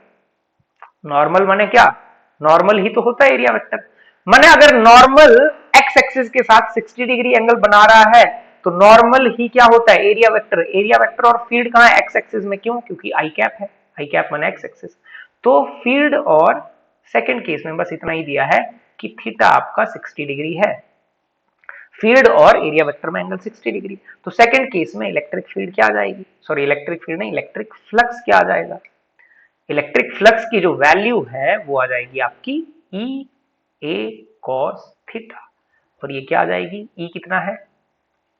नॉर्मल माने क्या, नॉर्मल ही तो होता है एरिया वेक्टर, माने अगर नॉर्मल एक्स एक्सिस के साथ 60 डिग्री एंगल बना रहा है तो नॉर्मल ही क्या होता है, एरिया वेक्टर। एरिया वेक्टर और फील्ड कहां है, एक्स एक्सिस में, क्यों, क्योंकि आई कैप है, आई कैप माने एक्स एक्सिस। तो फील्ड और सेकंड केस में बस इतना ही दिया है कि थीटा आपका 60 डिग्री है, फील्ड और एरिया वेक्टर में एंगल 60 डिग्री। तो सेकंड केस में इलेक्ट्रिक फील्ड क्या आ जाएगी, सॉरी इलेक्ट्रिक फील्ड नहीं, इलेक्ट्रिक फ्लक्स क्या आ जाएगा, इलेक्ट्रिक फ्लक्स की जो वैल्यू है वो आ जाएगी आपकी ई ए कॉस थीटा, और ये क्या आ जाएगी, ई कितना है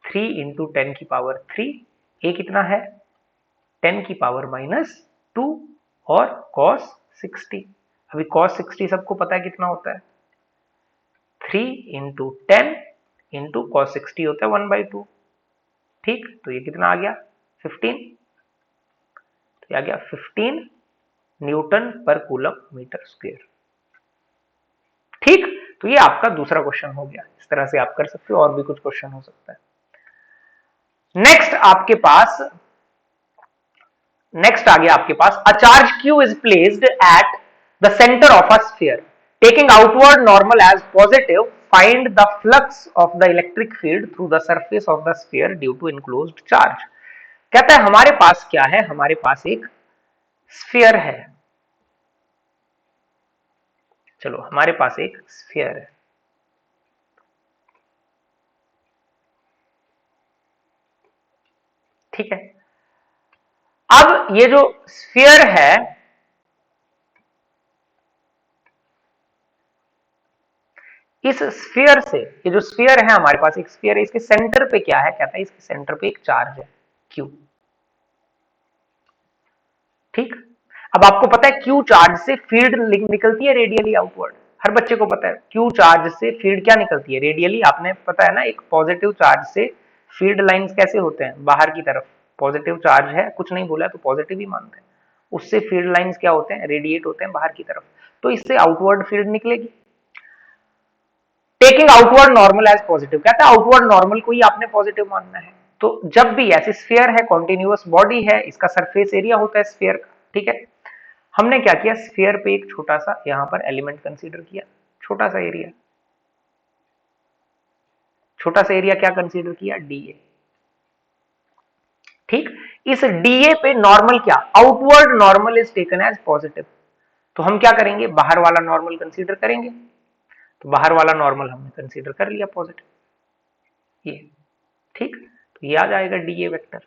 3 इंटू 10 की पावर 3, ए कितना है 10 की पावर -2 और कॉस 60। अभी cos 60 सबको पता है कितना होता है, 3 इंटू 10 इंटू cos 60 होता है 1/2। ठीक, तो ये कितना आ गया 15, तो ये आ गया 15 Newton per coulomb metre square. ठीक, तो ये आपका दूसरा क्वेश्चन हो गया। इस तरह से आप कर सकते हो, और भी कुछ क्वेश्चन हो सकता है। नेक्स्ट आ गया आपके पास, a charge q is placed at the centre of a sphere taking outward normal as positive, find the flux of the electric field through the surface of the sphere due to enclosed charge. कहता है हमारे पास क्या है, हमारे पास एक sphere है। चलो, हमारे पास एक स्फीयर है, ठीक है। अब ये जो स्फीयर है, इस स्फीयर से, ये जो स्फीयर है हमारे पास एक स्फीयर है, इसके सेंटर पे क्या है, कहता है इसके सेंटर पे एक चार्ज है Q। ठीक, अब आपको पता है Q चार्ज से फील्ड निकलती है रेडियली आउटवर्ड। हर बच्चे को पता है Q चार्ज से फील्ड क्या निकलती है, रेडियली। आपने पता है ना, एक पॉजिटिव चार्ज से फील्ड लाइंस कैसे होते हैं, बाहर की तरफ। पॉजिटिव चार्ज है, कुछ नहीं बोला तो पॉजिटिव ही मानते हैं, उससे फील्ड लाइंस क्या होते हैं, रेडिएट होते हैं बाहर की तरफ, तो इससे आउटवर्ड फील्ड निकलेगी। Taking outward normal as positive, कहता है आउटवर्ड नॉर्मल को ही आपने पॉजिटिव मानना है। तो जब भी ऐसे स्फीयर है, कॉन्टिन्यूअस बॉडी है, इसका सरफेस एरिया होता है स्फीयर का, ठीक है। हमने क्या किया, स्फीयर पे एक छोटा सा यहां पर एलिमेंट कंसीडर किया, छोटा सा एरिया, छोटा सा एरिया क्या कंसीडर किया, डीए। ठीक, इस डीए पे नॉर्मल क्या, outward normal is taken as positive, तो हम क्या करेंगे, बाहर वाला नॉर्मल कंसीडर करेंगे। तो बाहर वाला नॉर्मल हमने कंसीडर कर लिया पॉजिटिव, ये। ठीक, तो ये आ जाएगा डीए वेक्टर।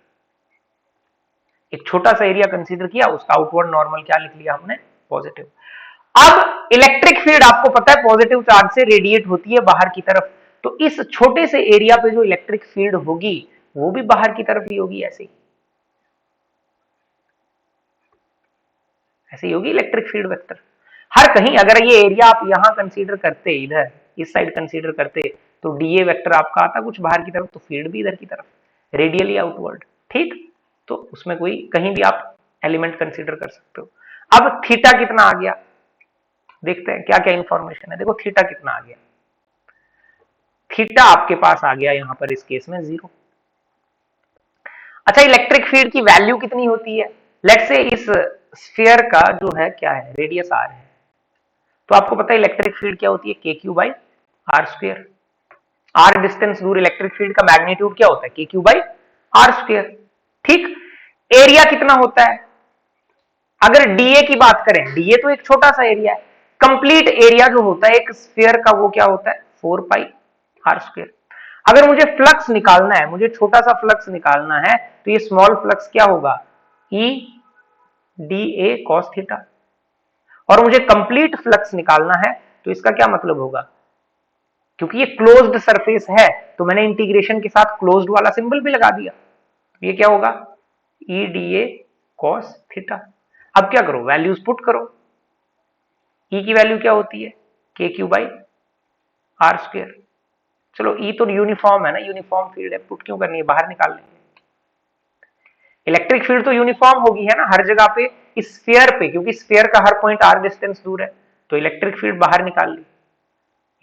एक छोटा सा एरिया कंसीडर किया, उसका आउटवर्ड नॉर्मल क्या लिख लिया हमने, पॉजिटिव। अब इलेक्ट्रिक फील्ड आपको पता है पॉजिटिव चार्ज से रेडिएट होती है बाहर की तरफ, तो इस छोटे से एरिया पे जो इलेक्ट्रिक फील्ड होगी वो भी बाहर की तरफ ही होगी, ऐसे ही होगी इलेक्ट्रिक फील्ड वेक्टर। हर कहीं अगर ये एरिया आप यहां कंसीडर करते, इधर इस साइड कंसीडर करते, तो डीए वेक्टर आपका आता कुछ बाहर की तरफ, तो फील्ड भी इधर की तरफ, रेडियली आउटवर्ड। ठीक, तो उसमें कोई कहीं भी आप एलिमेंट कंसीडर कर सकते हो। अब थीटा कितना आ गया, देखते हैं क्या क्या इंफॉर्मेशन है। देखो थीटा कितना आ गया, थीटा आपके पास आ गया यहां पर इस केस में 0। अच्छा, इलेक्ट्रिक फील्ड की वैल्यू कितनी होती है, लेट्स से इस स्फीयर का जो है क्या है, रेडियस आर है, तो आपको पता है इलेक्ट्रिक फील्ड क्या होती है, K Q by R square. R distance दूर इलेक्ट्रिक फील्ड का मैग्नीट्यूड क्या होता है, K Q by R square. ठीक, एरिया कितना होता है, अगर डीए की बात करें, डीए तो एक छोटा सा एरिया है, कंप्लीट एरिया जो होता है एक स्फीयर का वो क्या होता है, 4 पाई आर स्क्वेयर। अगर मुझे फ्लक्स निकालना है, मुझे छोटा सा फ्लक्स निकालना है, तो ये स्मॉल फ्लक्स क्या होगा, E D A cos theta. और मुझे कंप्लीट फ्लक्स निकालना है, तो इसका क्या मतलब होगा, क्योंकि ये क्लोज्ड सरफेस है, तो मैंने इंटीग्रेशन के साथ क्लोज्ड वाला सिंबल भी लगा दिया, ये क्या होगा, E D A cos theta. अब क्या करो, वैल्यूज पुट करो। ई की वैल्यू क्या होती है, K Q by R square. चलो ई तो यूनिफॉर्म है ना, यूनिफॉर्म फील्ड है, पुट क्यों करनी है, बाहर निकाल लेंगे। इलेक्ट्रिक फील्ड तो यूनिफॉर्म होगी है ना हर जगह पे, इस स्फीयर पे, क्योंकि स्फीयर का हर पॉइंट आर डिस्टेंस दूर है, तो इलेक्ट्रिक फील्ड बाहर निकाल ली,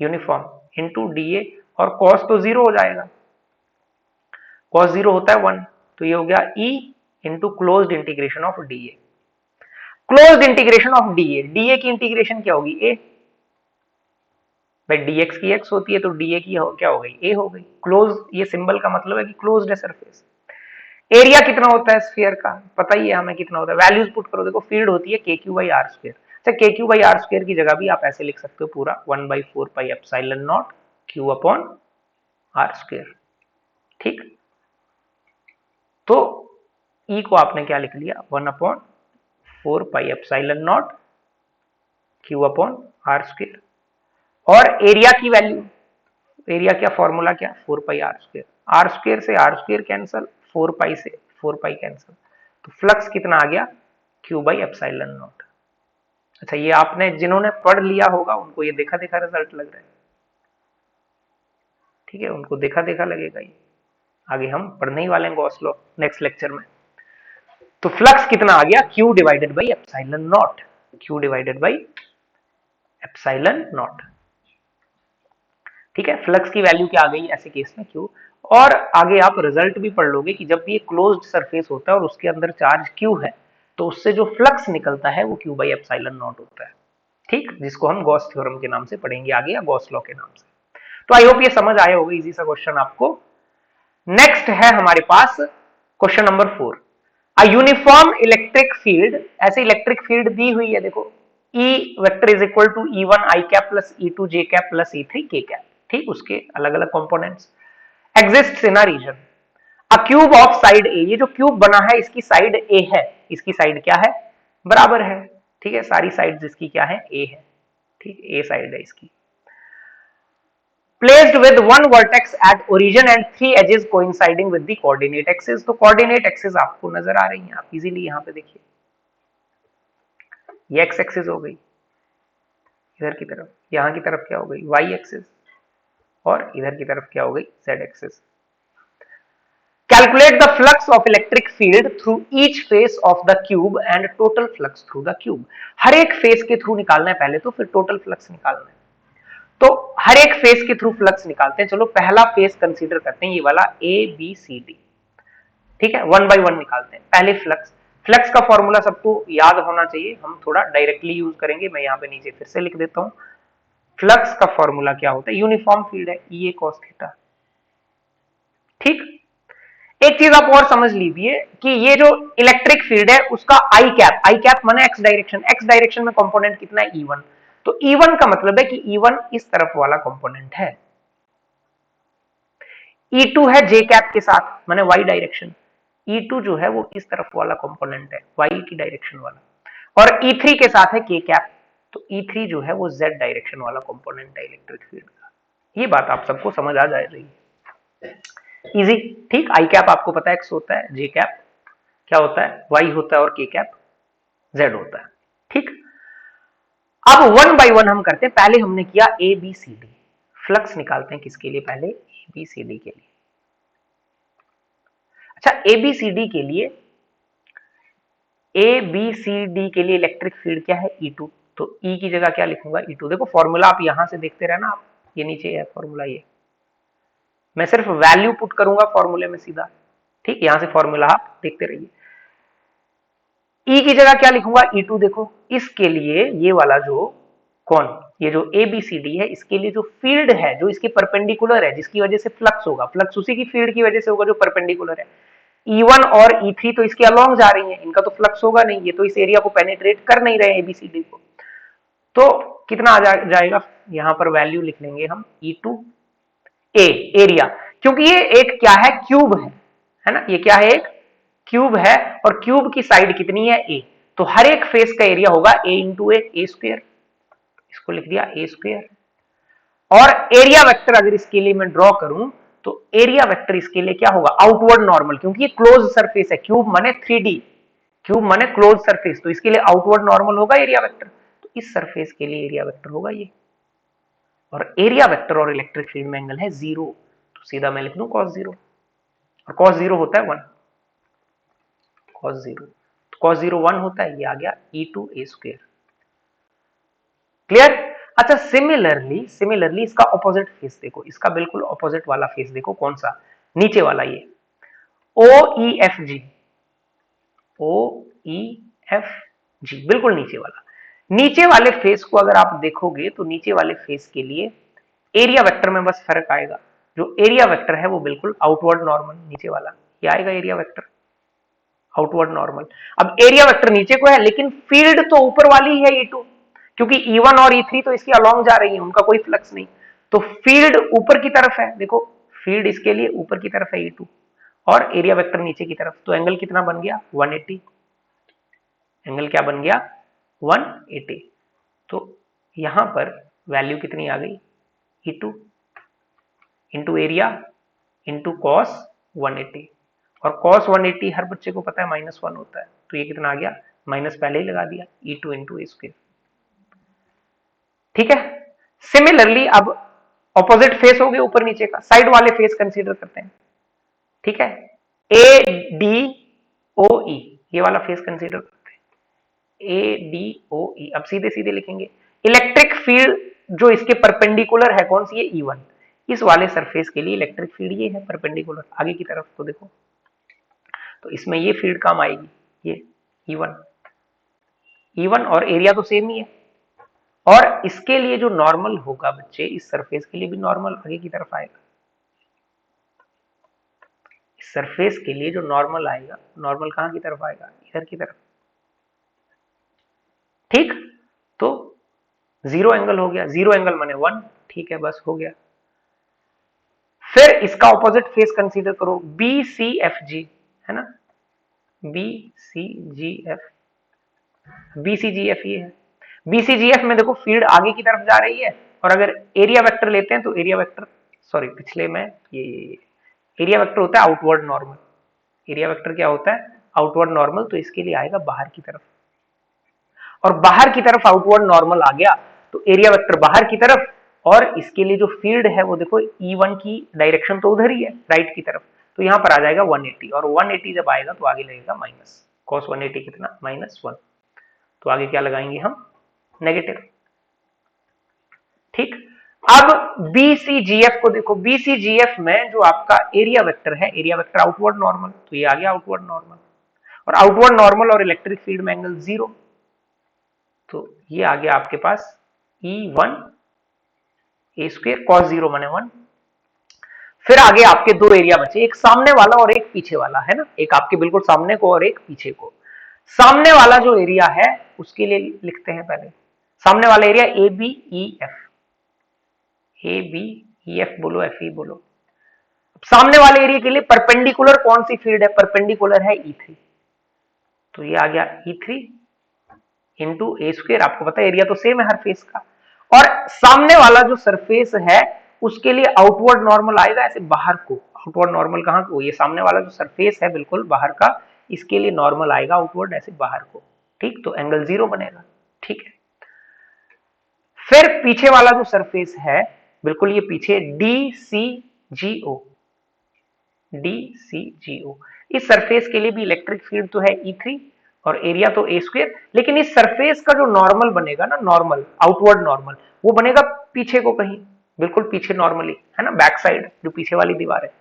यूनिफॉर्म इंटू डीए, और कॉस तो 0 हो जाएगा, कॉस 0 होता है 1, तो ये हो गया E into closed integration of DA. Closed integration of DA, DA की इंटीग्रेशन क्या होगी, ए। भाई डीएक्स की एक्स होती है, तो डीए की क्या हो गई, ए हो गई। क्लोज, ये सिंबल का मतलब है कि क्लोज्ड है सरफेस। एरिया कितना होता है स्फीयर का, पता ही है हमें कितना होता है, वैल्यूज पुट करो। देखो फील्ड होती है K Q by R square. अच्छा, के क्यू बाई आर स्क्वेयर की जगह भी आप ऐसे लिख सकते हो पूरा 1/4 pi epsilon naught Q upon R square. ठीक, तो ई को आपने क्या लिख लिया, 1/4 pi epsilon naught Q upon R square. और एरिया की वैल्यू, एरिया क्या फॉर्मूला क्या, 4 pi R square. R square से आर स्क्वेयर कैंसल, 4 पाई से 4 पाई कैंसल, तो फ्लक्स कितना आ गया, क्यू बाई एप्सिलॉन नॉट। अच्छा, ये आपने जिन्होंने पढ़ लिया होगा उनको ये देखा देखा रिजल्ट लग रहा है, ठीक है, उनको देखा देखा लगेगा ये। आगे हम पढ़ने ही वाले हैं गॉस लॉ नेक्स्ट लेक्चर में। तो फ्लक्स कितना आ गया, Q divided by epsilon not, Q divided by epsilon not. ठीक है, फ्लक्स की वैल्यू क्या आ गई ऐसे केस में, Q। और आगे आप रिजल्ट भी पढ़ लोगे कि जब भी एक क्लोज्ड सरफेस होता है और उसके अंदर चार्ज Q है, तो उससे जो फ्लक्स निकलता है वो Q बाई एप्सिलॉन नॉट होता है। ठीक, जिसको हम गॉस थ्योरम के नाम से पढ़ेंगे आगे, या गॉस लॉ के नाम से। तो आई होप ये समझ आया होगा, इजी सा क्वेश्चन आपको। नेक्स्ट है हमारे पास question number 4। A uniform electric field, ऐसे इलेक्ट्रिक फील्ड दी हुई है, देखो E vector is equal to E1 I cap plus E2 J cap plus E3 K cap, ठीक, उसके अलग अलग components exist in a region. A cube of side A, ये जो क्यूब बना है इसकी साइड ए है, इसकी साइड क्या है, बराबर है, ठीक है, सारी साइड जिसकी क्या है, ए है, ठीक, ए साइड है इसकी। placed with one vertex at origin and three edges coinciding with the coordinate axis। तो coordinate axis आपको नजर आ रही है, आप इजीली यहां पे देखिए, ये x एक्सिस हो गई इधर की तरफ, यहां की तरफ क्या हो गई y एक्सिस, और इधर की तरफ क्या हो गई z axis. Calculate the flux of electric field through each face of the cube and total flux through the cube. हर एक फेस के थ्रू निकालना है पहले, तो फिर टोटल फ्लक्स निकालना है। तो हर एक फेस के थ्रू फ्लक्स निकालते हैं। चलो पहला फेस कंसीडर करते हैं, ये वाला ए बी सी डी, ठीक है, वन बाय वन निकालते हैं। पहले फ्लक्स, फ्लक्स का फॉर्मूला सबको याद होना चाहिए, हम थोड़ा डायरेक्टली यूज करेंगे, मैं यहां पे नीचे फिर से लिख देता हूं। फ्लक्स का फॉर्मूला क्या होता है, यूनिफॉर्म फील्ड है ई ए कॉस थीटा, ठीक। एक चीज आप और समझ लीजिए कि ये जो इलेक्ट्रिक फील्ड है उसका आई कैप माने एक्स डायरेक्शन, एक्स डायरेक्शन में कंपोनेंट कितना है E1, तो E1 का मतलब है कि E1 इस तरफ वाला कंपोनेंट है, E2 है जे कैप के साथ माने वाई डायरेक्शन, E2 जो है वो इस तरफ वाला कंपोनेंट है वाई की डायरेक्शन वाला, और E3 के साथ है के कैप, तो E3 जो है वो Z डायरेक्शन वाला कंपोनेंट है इलेक्ट्रिक फील्ड का। ये बात आप सबको समझ आ जा रही है, इजी, ठीक। आई कैप आपको पता है एक्स होता है, जे कैप क्या होता है वाई होता है, और के कैप जेड होता है, ठीक। अब वन बाय वन हम करते हैं, पहले हमने किया A B C D, flux निकालते हैं किसके लिए, पहले ए बी सी डी के लिए। अच्छा, ए बी सी डी के लिए, ए बी सी डी के लिए इलेक्ट्रिक फील्ड क्या है E2, तो E की जगह क्या लिखूंगा E2। देखो फॉर्मूला आप यहां से देखते रहना, आप ये नीचे है फॉर्मूला, ये मैं सिर्फ वैल्यू पुट करूंगा फॉर्मूले में सीधा, ठीक, यहां से फॉर्मूला आप देखते रहिए। E की जगह क्या लिखूंगा E2। देखो इसके लिए ये वाला जो कौन, ये जो ए बी सी डी है, इसके लिए जो फील्ड है जो इसके परपेंडिकुलर है, जिसकी वजह से फ्लक्स होगा, फ्लक्स उसी की फील्ड की वजह से होगा जो परपेंडिकुलर है। E1 और E3 तो इसके अलोंग जा रही हैं, इनका तो फ्लक्स होगा नहीं, ये तो इस एरिया को पेनिट्रेट कर नहीं रहे एबीसीडी को, तो कितना आ जाएगा, यहां पर वैल्यू लिख लेंगे हम E2 ए एरिया, क्योंकि ये एक क्या है क्यूब है ना, ये क्या है एक क्यूब है, और क्यूब की साइड कितनी है ए, तो हर एक फेस का एरिया होगा ए इंटू ए स्क्वायर, इसको लिख दिया ए स्क्वायर। और एरिया वेक्टर अगर इसके लिए मैं ड्रॉ करूं, तो एरिया वेक्टर इसके लिए क्या होगा, आउटवर्ड नॉर्मल, क्योंकि ये क्लोज सरफेस है, क्यूब माने 3D, क्यूब माने क्लोज सरफेस, तो इसके लिए आउटवर्ड नॉर्मल होगा एरिया वेक्टर, तो इस सरफेस के लिए एरिया वेक्टर होगा ये। और एरिया वेक्टर और इलेक्ट्रिक फील्ड में एंगल है 0, तो सीधा मैं लिख दूं cos 0, और cos 0 होता है 1, cos 0, तो cos 0 1 होता है, ये आ गया E2 a स्क्वायर, क्लियर। अच्छा, सिमिलरली इसका ऑपोजिट फेस देखो, इसका बिल्कुल ऑपोजिट वाला फेस देखो, कौन सा, नीचे वाला, ये OEFG, OEFG बिल्कुल नीचे वाला, नीचे वाले फेस को अगर आप देखोगे तो नीचे वाले फेस के लिए एरिया वेक्टर में बस फर्क आएगा, जो एरिया वेक्टर है वो बिल्कुल आउटवर्ड नॉर्मल नीचे वाला, ये आएगा एरिया वेक्टर आउटवर्ड नॉर्मल। अब एरिया वेक्टर नीचे को है, लेकिन फील्ड तो ऊपर वाली है E2, क्योंकि E1 और E3 तो इसके अलोंग जा रही है, उनका कोई फ्लक्स नहीं, तो फील्ड ऊपर की तरफ है, देखो फील्ड इसके लिए ऊपर की तरफ है E2, और एरिया वेक्टर नीचे की तरफ, तो एंगल कितना बन गया 180, एंगल क्या बन गया 180, तो यहां पर वैल्यू कितनी आ गई E2 into area into cos 180, और cos 180 हर बच्चे को पता है -1 होता है, तो ये कितना आ गया, माइनस पहले ही लगा दिया E2 इंटू ए स्क्वायर, ठीक है। सिमिलरली अब ऑपोजिट फेस हो गए ऊपर नीचे का, साइड वाले फेस कंसीडर करते हैं। ठीक है, ए डी ओ ई, ये वाला फेस कंसीडर करते हैं, ए डी ओ ई। अब सीधे सीधे लिखेंगे, इलेक्ट्रिक फील्ड जो इसके परपेंडिकुलर है कौन सी है, E1। इस वाले सरफेस के लिए इलेक्ट्रिक फील्ड ये है परपेंडिकुलर आगे की तरफ, तो देखो तो इसमें ये फील्ड काम आएगी, ये E1। E1 और एरिया तो सेम ही है, और इसके लिए जो नॉर्मल होगा बच्चे, इस सरफेस के लिए भी नॉर्मल आगे की तरफ आएगा। इस सरफेस के लिए जो नॉर्मल आएगा, नॉर्मल कहां की तरफ आएगा, इधर की तरफ। ठीक, तो जीरो एंगल हो गया, जीरो एंगल माने 1। ठीक है, बस हो गया। फिर इसका ऑपोजिट फेस कंसीडर करो, बी सी एफ जी, है ना, बी सी जी एफ, बी सी जी एफ ये है। बी सी जी एफ में देखो फील्ड आगे की तरफ जा रही है, और अगर एरिया वेक्टर लेते हैं तो एरिया वेक्टर, सॉरी पिछले में ये एरिया वेक्टर होता है आउटवर्ड नॉर्मल। एरिया वेक्टर क्या होता है, आउटवर्ड नॉर्मल, तो इसके लिए आएगा बाहर की तरफ, और बाहर की तरफ आउटवर्ड नॉर्मल आ गया तो एरिया वेक्टर बाहर की तरफ, और इसके लिए जो फील्ड है वो देखो E1 की डायरेक्शन तो उधर ही है, राइट की तरफ, तो यहां पर आ जाएगा 180, और 180 जब आएगा तो आगे लगेगा माइनस cos 180 कितना, -1, तो आगे क्या लगाएंगे हम, नेगेटिव। ठीक, अब BCGF को देखो, BCGF में जो आपका एरिया वेक्टर है, एरिया वेक्टर आउटवर्ड नॉर्मल, तो ये आ गया आउटवर्ड नॉर्मल, और आउटवर्ड नॉर्मल और इलेक्ट्रिक फील्ड में एंगल 0, तो ये आ गया आपके पास E1 ए स्क्वायर cos 0 माने 1। फिर आगे आपके दो एरिया बचे, एक सामने वाला और एक पीछे वाला, है ना, एक आपके बिल्कुल सामने को और एक पीछे को। सामने वाला जो एरिया है उसके लिए लिखते हैं पहले, सामने वाला area A B E F, A B E F बोलो, एफ ई बोलो। सामने वाले एरिया के लिए परपेंडिकुलर कौन सी फील्ड है, परपेंडिकुलर है E3, तो ये आ गया E3 इंटू ए स्क्वायर, आपको पता है एरिया तो सेम है हर फेस का, और सामने वाला जो सरफेस है उसके लिए आउटवर्ड नॉर्मल आएगा ऐसे बाहर को, आउटवर्ड नॉर्मल कहां को, ये सामने वाला जो सरफेस है बिल्कुल बाहर का, इसके लिए नॉर्मल आएगा आउटवर्ड ऐसे बाहर को। ठीक, तो एंगल 0 बनेगा। ठीक है, फिर पीछे वाला जो सरफेस है बिल्कुल ये पीछे DCGO, DCGO, इस सरफेस के लिए भी इलेक्ट्रिक फील्ड तो है E3 और एरिया तो ए स्क्वायर, लेकिन इस सरफेस का जो नॉर्मल बनेगा ना, नॉर्मल आउटवर्ड नॉर्मल, वो बनेगा पीछे को कहीं, बिल्कुल पीछे नॉर्मली, है ना, बैक साइड जो पीछे वाली दीवार है,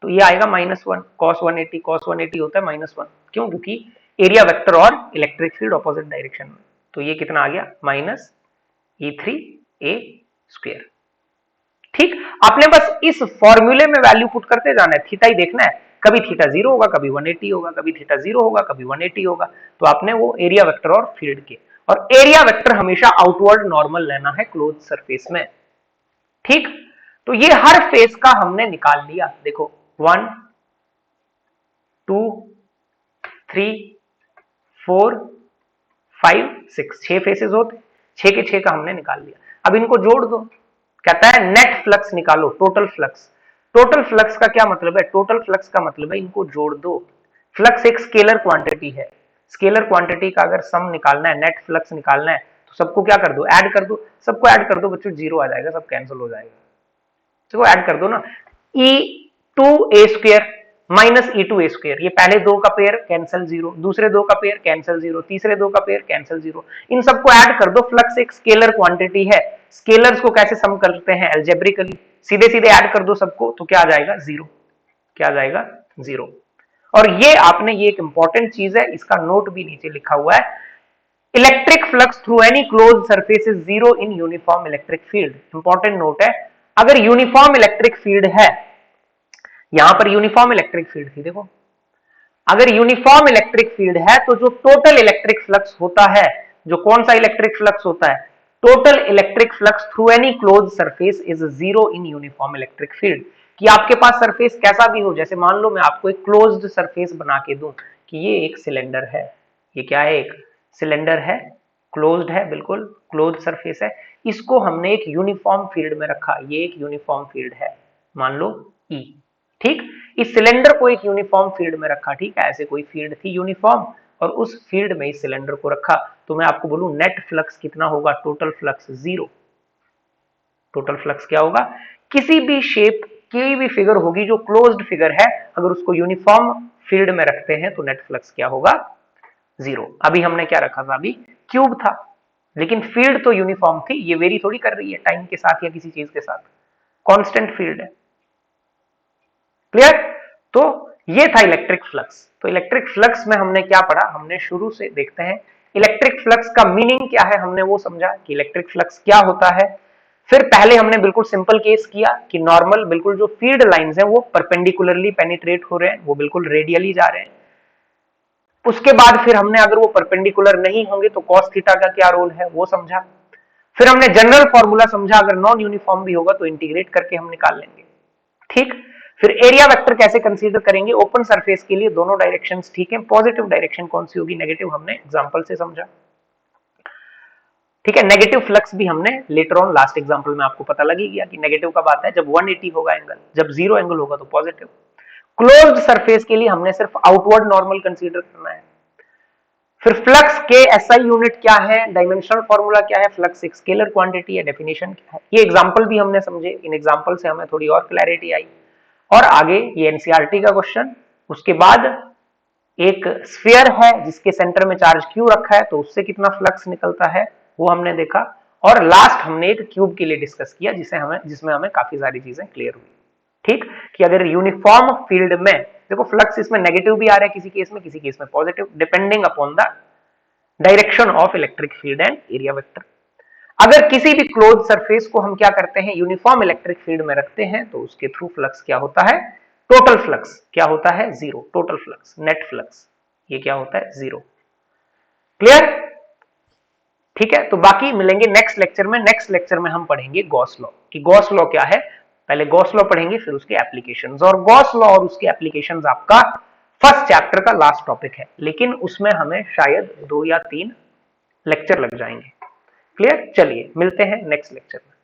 तो ये आएगा -1 cos 180, cos 180 होता है -1, क्यों, क्योंकि एरिया वेक्टर और इलेक्ट्रिक फील्ड ऑपोजिट डायरेक्शन में, तो ये कितना आ गया -E3 a स्क्वायर। ठीक, आपने बस इस फॉर्मूले में वैल्यू पुट करते जाना है, थीटा ही देखना है, कभी थीटा 0 होगा, कभी 180 होगा, कभी थीटा 0 होगा, कभी 180 होगा, तो आपने वो एरिया वेक्टर और फील्ड के, और एरिया वेक्टर हमेशा आउटवर्ड नॉर्मल लेना है क्लोज सरफेस में। ठीक, तो ये हर फेस का हमने निकाल लिया, देखो 1 2 3 4 5 6, 6 फेसेस होते, 6 के 6 का हमने निकाल लिया। अब इनको जोड़ दो, कहता है नेट फ्लक्स निकालो, टोटल फ्लक्स। टोटल फ्लक्स का क्या मतलब है, टोटल फ्लक्स का मतलब है इनको जोड़ दो। फ्लक्स एक स्केलर क्वांटिटी है, स्केलर क्वांटिटी का अगर सम निकालना है, नेट फ्लक्स निकालना है, तो सबको क्या कर दो, ऐड कर दो, सबको ऐड कर दो बच्चों, 0 आ जाएगा, सब कैंसिल हो जाएगा, सबको ऐड कर दो ना, E2 a square minus E2 a square, ये पहले दो का पेयर कैंसिल 0, दूसरे दो का पेयर कैंसिल 0, तीसरे दो का पेयर कैंसिल 0, इन सबको ऐड कर दो। फ्लक्स एक स्केलर क्वांटिटी है, स्केलर्स को कैसे सम करते हैं, एल्जेब्रिकली, सीधे सीधे ऐड कर दो सबको, तो क्या आ जाएगा 0, क्या आ जाएगा 0। और ये आपने, ये एक इंपॉर्टेंट चीज है, इसका नोट भी नीचे लिखा हुआ है, electric flux through any close surface is 0 in uniform electric field. Important note है, अगर यूनिफॉर्म इलेक्ट्रिक फील्ड है, यहां पर यूनिफॉर्म इलेक्ट्रिक फील्ड थी, देखो अगर यूनिफॉर्म इलेक्ट्रिक फील्ड है तो जो टोटल इलेक्ट्रिक फ्लक्स होता है, जो कौन सा इलेक्ट्रिक फ्लक्स होता है, total electric flux through any close surface is 0 in uniform electric field. कि आपके पास सरफेस कैसा भी हो, जैसे मान लो मैं आपको एक क्लोज्ड सरफेस बना के दूं कि ये एक सिलेंडर है, ये क्या है, एक सिलेंडर है, क्लोज्ड है, बिल्कुल क्लोज्ड सरफेस है, इसको हमने एक यूनिफॉर्म फील्ड में रखा, ये एक यूनिफॉर्म फील्ड है, मान लो E। ठीक, इस सिलेंडर को एक यूनिफॉर्म फील्ड में रखा, ठीक है, ऐसे कोई फील्ड थी यूनिफॉर्म, और उस फील्ड में इस सिलेंडर को रखा, तो तो मैं आपको बोलूं नेट फ्लक्स कितना होगा, टोटल फ्लक्स 0। टोटल फ्लक्स क्या होगा, किसी भी शेप की भी फिगर होगी जो क्लोज्ड फिगर है, अगर उसको यूनिफॉर्म फील्ड में रखते हैं तो नेट फ्लक्स क्या होगा, 0। अभी हमने क्या रखा था, अभी क्यूब था, लेकिन फील्ड तो यूनिफॉर्म थी, ये वेरी थोड़ी कर रही है टाइम के साथ या किसी चीज के साथ, कांस्टेंट फील्ड है। क्लियर। तो ये था इलेक्ट्रिक फ्लक्स। तो इलेक्ट्रिक फ्लक्स में हमने क्या पढ़ा, हमने शुरू से देखते हैं इलेक्ट्रिक फ्लक्स का मीनिंग क्या है, हमने वो समझा कि इलेक्ट्रिक फ्लक्स क्या होता है। फिर पहले हमने बिल्कुल सिंपल केस किया कि नॉर्मल बिल्कुल जो फील्ड लाइंस हैं वो परपेंडिकुलरली पेनिट्रेट हो रहे हैं, वो बिल्कुल रेडियली जा रहे हैं। उसके बाद फिर हमने अगर वो परपेंडिकुलर नहीं होंगे तो कॉस थीटा का क्या रोल है वो समझा। फिर हमने जनरल फॉर्मूला समझा, अगर नॉन यूनिफॉर्म भी होगा तो इंटीग्रेट करके हम निकाल लेंगे। ठीक। फिर एरिया वेक्टर कैसे कंसीडर करेंगे, ओपन सरफेस के लिए दोनों डायरेक्शंस ठीक है, पॉजिटिव डायरेक्शन कौन सी होगी, नेगेटिव, हमने एग्जांपल से समझा। ठीक है, नेगेटिव फ्लक्स भी हमने लेटर ऑन लास्ट एग्जांपल में आपको पता लगी गया कि नेगेटिव कब आता है, जब 180 होगा एंगल, जब 0 एंगल होगा तो पॉजिटिव। क्लोज्ड सरफेस के लिए हमने सिर्फ आउटवर्ड नॉर्मल कंसीडर करना है। फिर फ्लक्स के एसआई यूनिट क्या है, डायमेंशनल फॉर्मूला क्या है, फ्लक्स एक स्केलर क्वांटिटी है, डेफिनेशन क्या है, ये एग्जांपल भी हमने समझे, इन एग्जांपल से हमें थोड़ी और क्लैरिटी आई। और आगे ये एनसीईआरटी का क्वेश्चन, उसके बाद एक स्फीयर है जिसके सेंटर में चार्ज क्यू रखा है तो उससे कितना फ्लक्स निकलता है वो हमने देखा। और लास्ट हमने एक क्यूब के लिए डिस्कस किया जिसमें हमें काफी सारी चीजें क्लियर हुई। ठीक, कि अगर यूनिफॉर्म फील्ड में देखो फ्लक्स इसमें नेगेटिव भी आ रहा है किसी केस में positive, depending upon the direction of electric field and area vector. अगर किसी भी क्लोज सरफेस को हम क्या करते हैं, यूनिफॉर्म इलेक्ट्रिक फील्ड में रखते हैं तो उसके थ्रू फ्लक्स क्या होता है, टोटल फ्लक्स क्या होता है, 0। टोटल फ्लक्स, नेट फ्लक्स, ये क्या होता है, 0। क्लियर। ठीक है, तो बाकी मिलेंगे नेक्स्ट लेक्चर में। नेक्स्ट लेक्चर में हम पढ़ेंगे गॉस लॉ, कि गॉस लॉ क्या है, पहले गॉस लॉ पढ़ेंगे फिर उसके एप्लीकेशंस। और गॉस लॉ और उसके एप्लीकेशंस आपका फर्स्ट चैप्टर का लास्ट टॉपिक है, लेकिन उसमें हमें शायद 2 या 3 लेक्चर लग जाएंगे। क्लियर, चलिए मिलते हैं नेक्स्ट लेक्चर में।